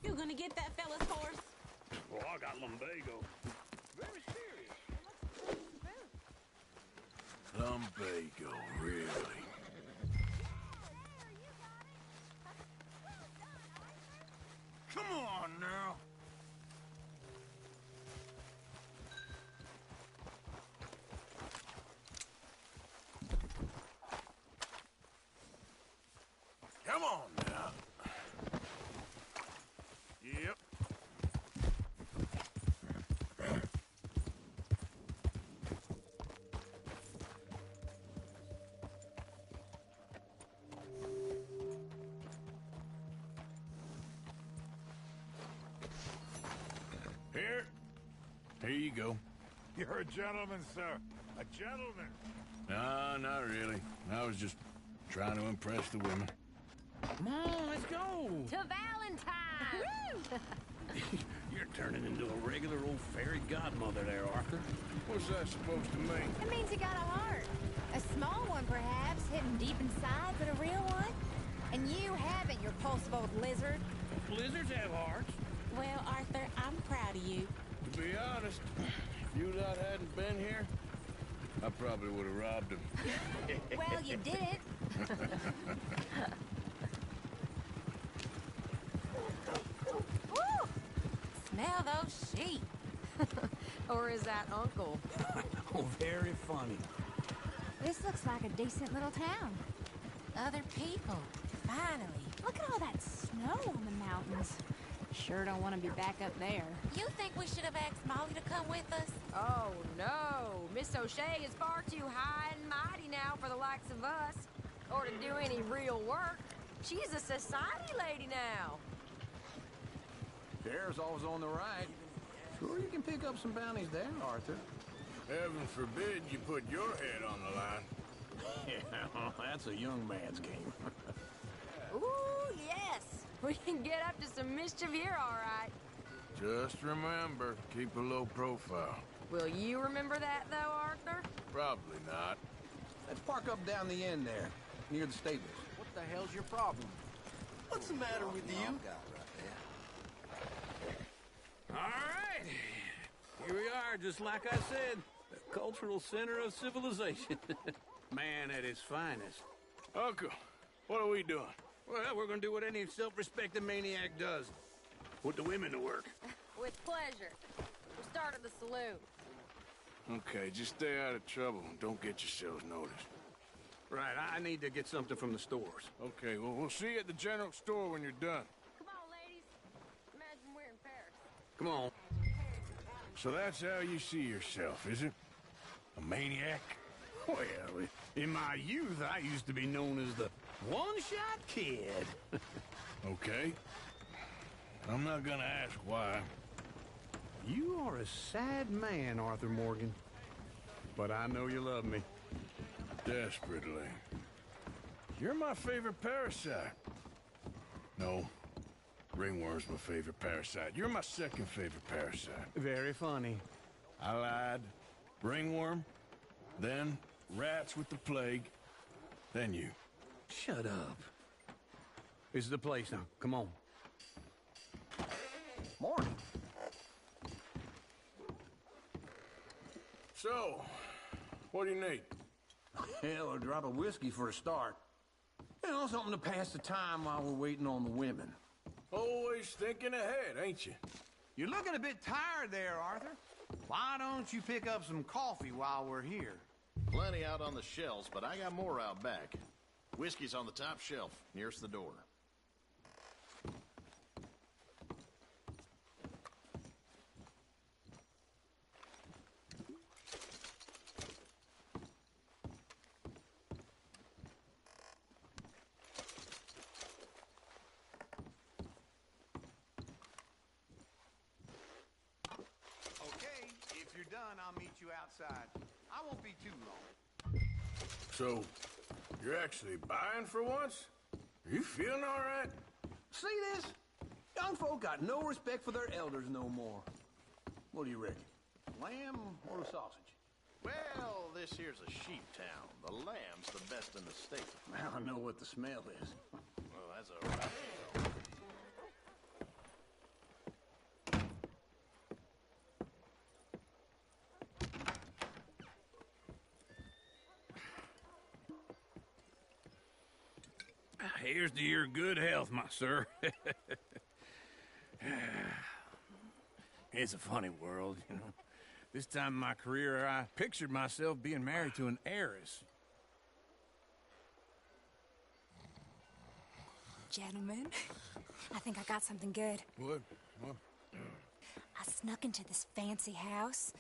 Q: You gonna get that fella's horse?
D: Well, I got lumbago. Very serious.
B: Lumbago, really? Come on, now. Come on, now. Yep. Here you go.
F: You're a gentleman, sir. A gentleman.
B: No, not really. I was just trying to impress the women.
D: Come on, let's go.
P: To Valentine.
D: You're turning into a regular old fairy godmother there, Arthur.
B: What's that supposed to mean?
M: It means you got a heart. A small one, perhaps, hidden deep inside, but a real one. And you haven't, you repulsive old lizard.
D: Lizards have hearts.
Q: Well, Arthur, I'm proud of you.
B: To be honest, if you lot hadn't been here, I probably would have robbed him.
M: Well, you didn't.
O: Woo! Smell those sheep. Or is that Uncle?
D: Oh, very funny.
M: This looks like a decent little town.
O: Other people. Finally.
M: Look at all that snow on the mountains. Sure don't want to be back up there.
O: You think we should have asked Molly to come with us?
P: Oh, no. Miss O'Shea is far too high and mighty now for the likes of us. Or to do any real work. She's a society lady now.
D: Sheriff's always on the right. Sure you can pick up some bounties there, Arthur.
B: Heaven forbid you put your head on the line.
D: Yeah, that's a young man's game.
P: Ooh, yes. We can get up to some mischief here, all right.
B: Just remember, keep a low profile.
P: Will you remember that, though, Arthur?
B: Probably not.
D: Let's park up down the end there, near the stables.
N: What the hell's your problem?
L: What's the matter with you?
D: All right. Here we are, just like I said. The cultural center of civilization. Man at his finest.
B: Uncle, what are we doing?
D: Well, we're gonna do what any self-respecting maniac does. Put the women to work.
P: With pleasure. We'll start at the saloon.
B: Okay, just stay out of trouble and don't get yourselves noticed.
D: Right, I need to get something from the stores.
B: Okay, well, we'll see you at the general store when you're done.
P: Come on, ladies. Imagine we're in Paris.
D: Come on.
B: So that's how you see yourself, is it? A maniac?
D: Well, in my youth, I used to be known as the One-shot kid.
B: Okay. I'm not gonna ask why.
D: You are a sad man, Arthur Morgan. But I know you love me.
B: Desperately. You're my favorite parasite. No. Ringworm's my favorite parasite. You're my second favorite parasite.
D: Very funny.
B: I lied. Ringworm, then rats with the plague, then you.
D: Shut up. This is the place now. Come on.
K: Morning.
B: So, what do you need?
D: Hell, a drop of whiskey for a start. You know, something to pass the time while we're waiting on the women.
B: Always thinking ahead, ain't you?
R: You're looking a bit tired there, Arthur. Why don't you pick up some coffee while we're here?
S: Plenty out on the shelves, but I got more out back. Whiskey's on the top shelf, nearest the door.
R: Okay, if you're done, I'll meet you outside. I won't be too long.
B: So, you're actually buying for once? Are you feeling all right?
D: See this? Young folk got no respect for their elders no more. What do you reckon? Lamb or sausage?
S: Well, this here's a sheep town. The lamb's the best in the state.
D: Now I know what the smell is.
S: Well, that's all right.
D: Here's to your good health, my sir. It's a funny world, you know. This time in my career, I pictured myself being married to an heiress.
T: Gentlemen, I think I got something good.
B: What?
T: I snuck into this fancy house.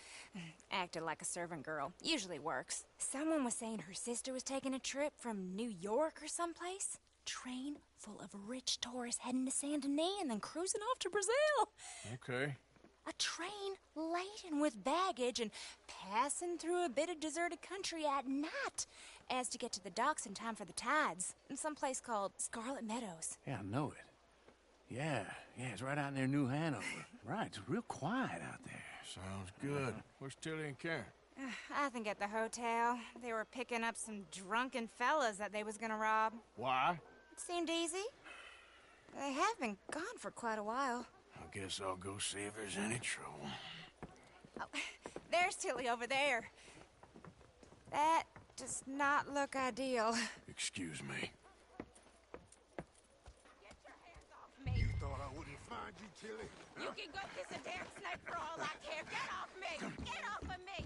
T: Acted like a servant girl. Usually works. Someone was saying her sister was taking a trip from New York or someplace. Train full of rich tourists heading to Saint Denis and then cruising off to Brazil.
B: Okay.
T: A train laden with baggage and passing through a bit of deserted country at night as to get to the docks in time for the tides in some place called Scarlet Meadows.
D: Yeah, I know it. Yeah, it's right out near New Hanover. Right, it's real quiet out there.
B: Sounds good. Where's Tilly and Karen?
T: I think at the hotel. They were picking up some drunken fellas that they was gonna rob.
B: Why?
T: It seemed easy. They have been gone for quite a while.
B: I guess I'll go see if there's any trouble.
T: Oh, there's Tilly over there. That does not look ideal.
B: Excuse me.
T: Get your hands off me.
F: You thought I wouldn't find you, Tilly?
T: You can go kiss a damn snake for all I care. Get off me! Get off of me!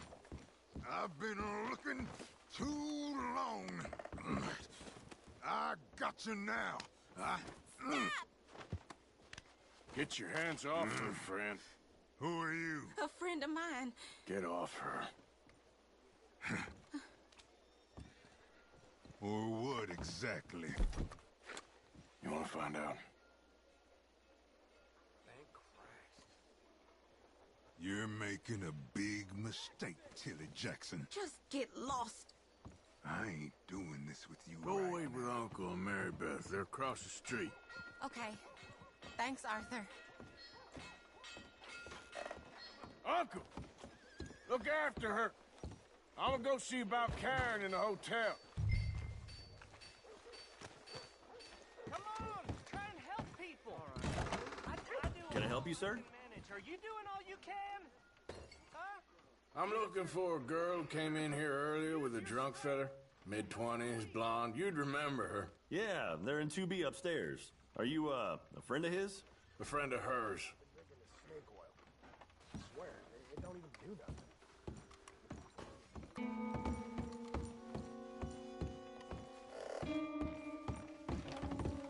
F: I've been looking too long. I got you now.
T: Stop!
B: Get your hands off her, friend.
F: Who are you?
Q: A friend of mine.
B: Get off her.
F: Or what exactly?
B: You want to find out?
F: You're making a big mistake, Tilly Jackson.
Q: Just get lost.
F: I ain't doing this with you.
B: Go
F: right
B: wait with Uncle and Mary Beth. They're across the street.
Q: Okay. Thanks, Arthur.
B: Uncle! Look after her. I'm gonna go see about Karen in the hotel.
N: Come on, try and help people.
K: Can I help you, sir?
N: Are you doing all you can? Huh?
B: I'm looking for a girl who came in here earlier with a drunk fella. Mid-20s, blonde. You'd remember her.
U: Yeah, they're in 2B upstairs. Are you, a friend of his?
B: A friend of hers.
E: I swear, it don't even do nothing.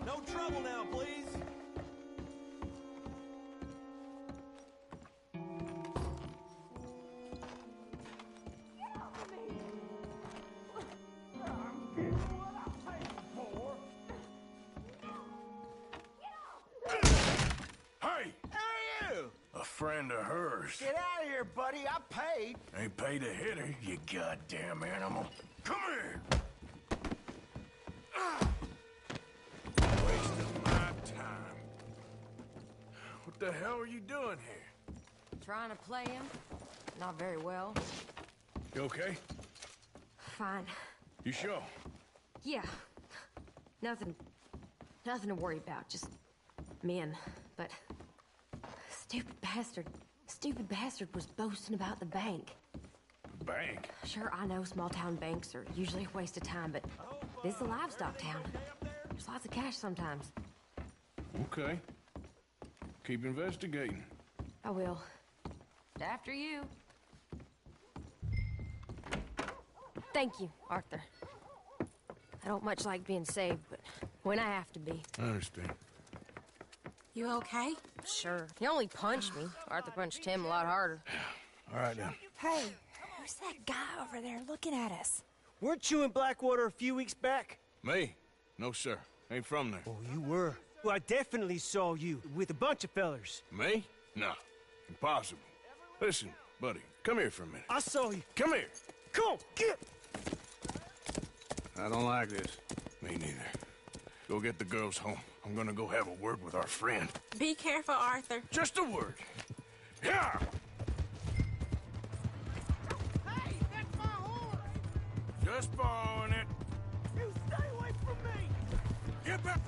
U: No trouble now, please.
B: A friend of hers.
L: Get out of here, buddy. I paid.
B: Ain't paid to hit her, you goddamn animal. Come here! Wasting my time. What the hell are you doing here?
H: Trying to play him. Not very well.
B: You okay?
H: Fine.
B: You sure?
H: Yeah. Nothing to worry about. Just men. But stupid bastard was boasting about the bank.
B: Bank?
H: Sure, I know small town banks are usually a waste of time, but this is a livestock town. There's lots of cash sometimes.
B: Okay. Keep investigating.
H: I will. After you. Thank you, Arthur. I don't much like being saved, but when I have to be.
B: I understand.
H: You okay? Sure. He only punched me. Arthur punched him a lot harder.
B: All right, then.
T: Hey, who's that guy over there looking at us?
V: Weren't you in Blackwater a few weeks back?
B: Me? No, sir. Ain't from there.
V: Oh, you were. Well, I definitely saw you with a bunch of fellers.
B: Me? No. Impossible. Listen, buddy, come here for a minute.
V: I saw you.
B: Come here.
V: Come on, get!
B: I don't like this. Me neither. Go get the girls home. I'm gonna go have a word with our friend.
Q: Be careful, Arthur.
B: Just a word. Yeah!
L: Hey, that's my horse!
B: Just borrowing it.
L: You stay away from me!
B: Get back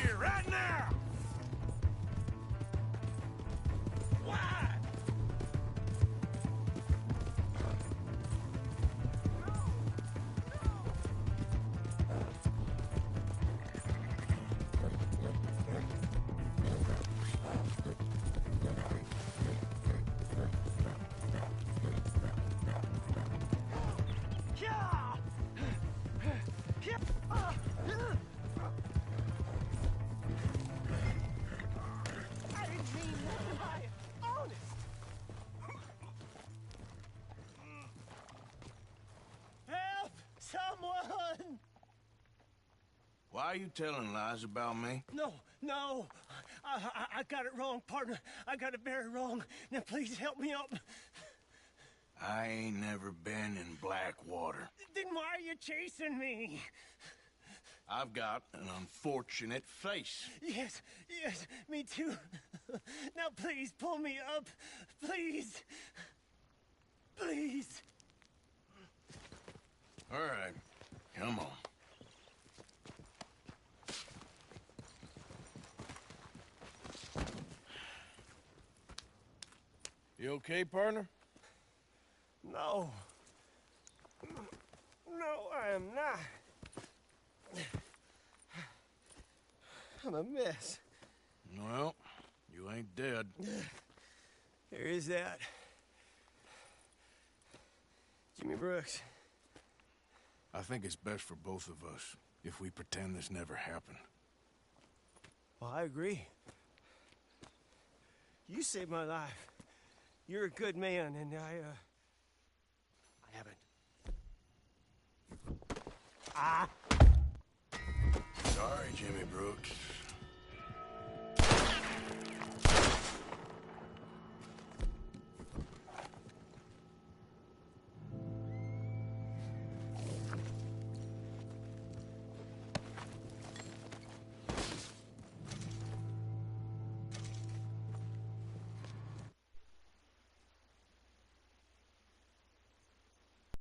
B: here right now!
L: Why? Someone!
B: Why are you telling lies about me?
V: No. I got it wrong, partner. I got it very wrong. Now, please help me up.
B: I ain't never been in Blackwater.
V: Then why are you chasing me?
B: I've got an unfortunate face.
V: Yes, me too. Now, please, pull me up. Please. Please.
B: All right, come on. You okay, partner?
V: No. No, I am not. I'm a mess.
B: Well, you ain't dead.
V: There is that. Jimmy Brooks.
B: I think it's best for both of us if we pretend this never happened.
V: Well, I agree. You saved my life. You're a good man, and I haven't.
B: Sorry, Jimmy Brooks.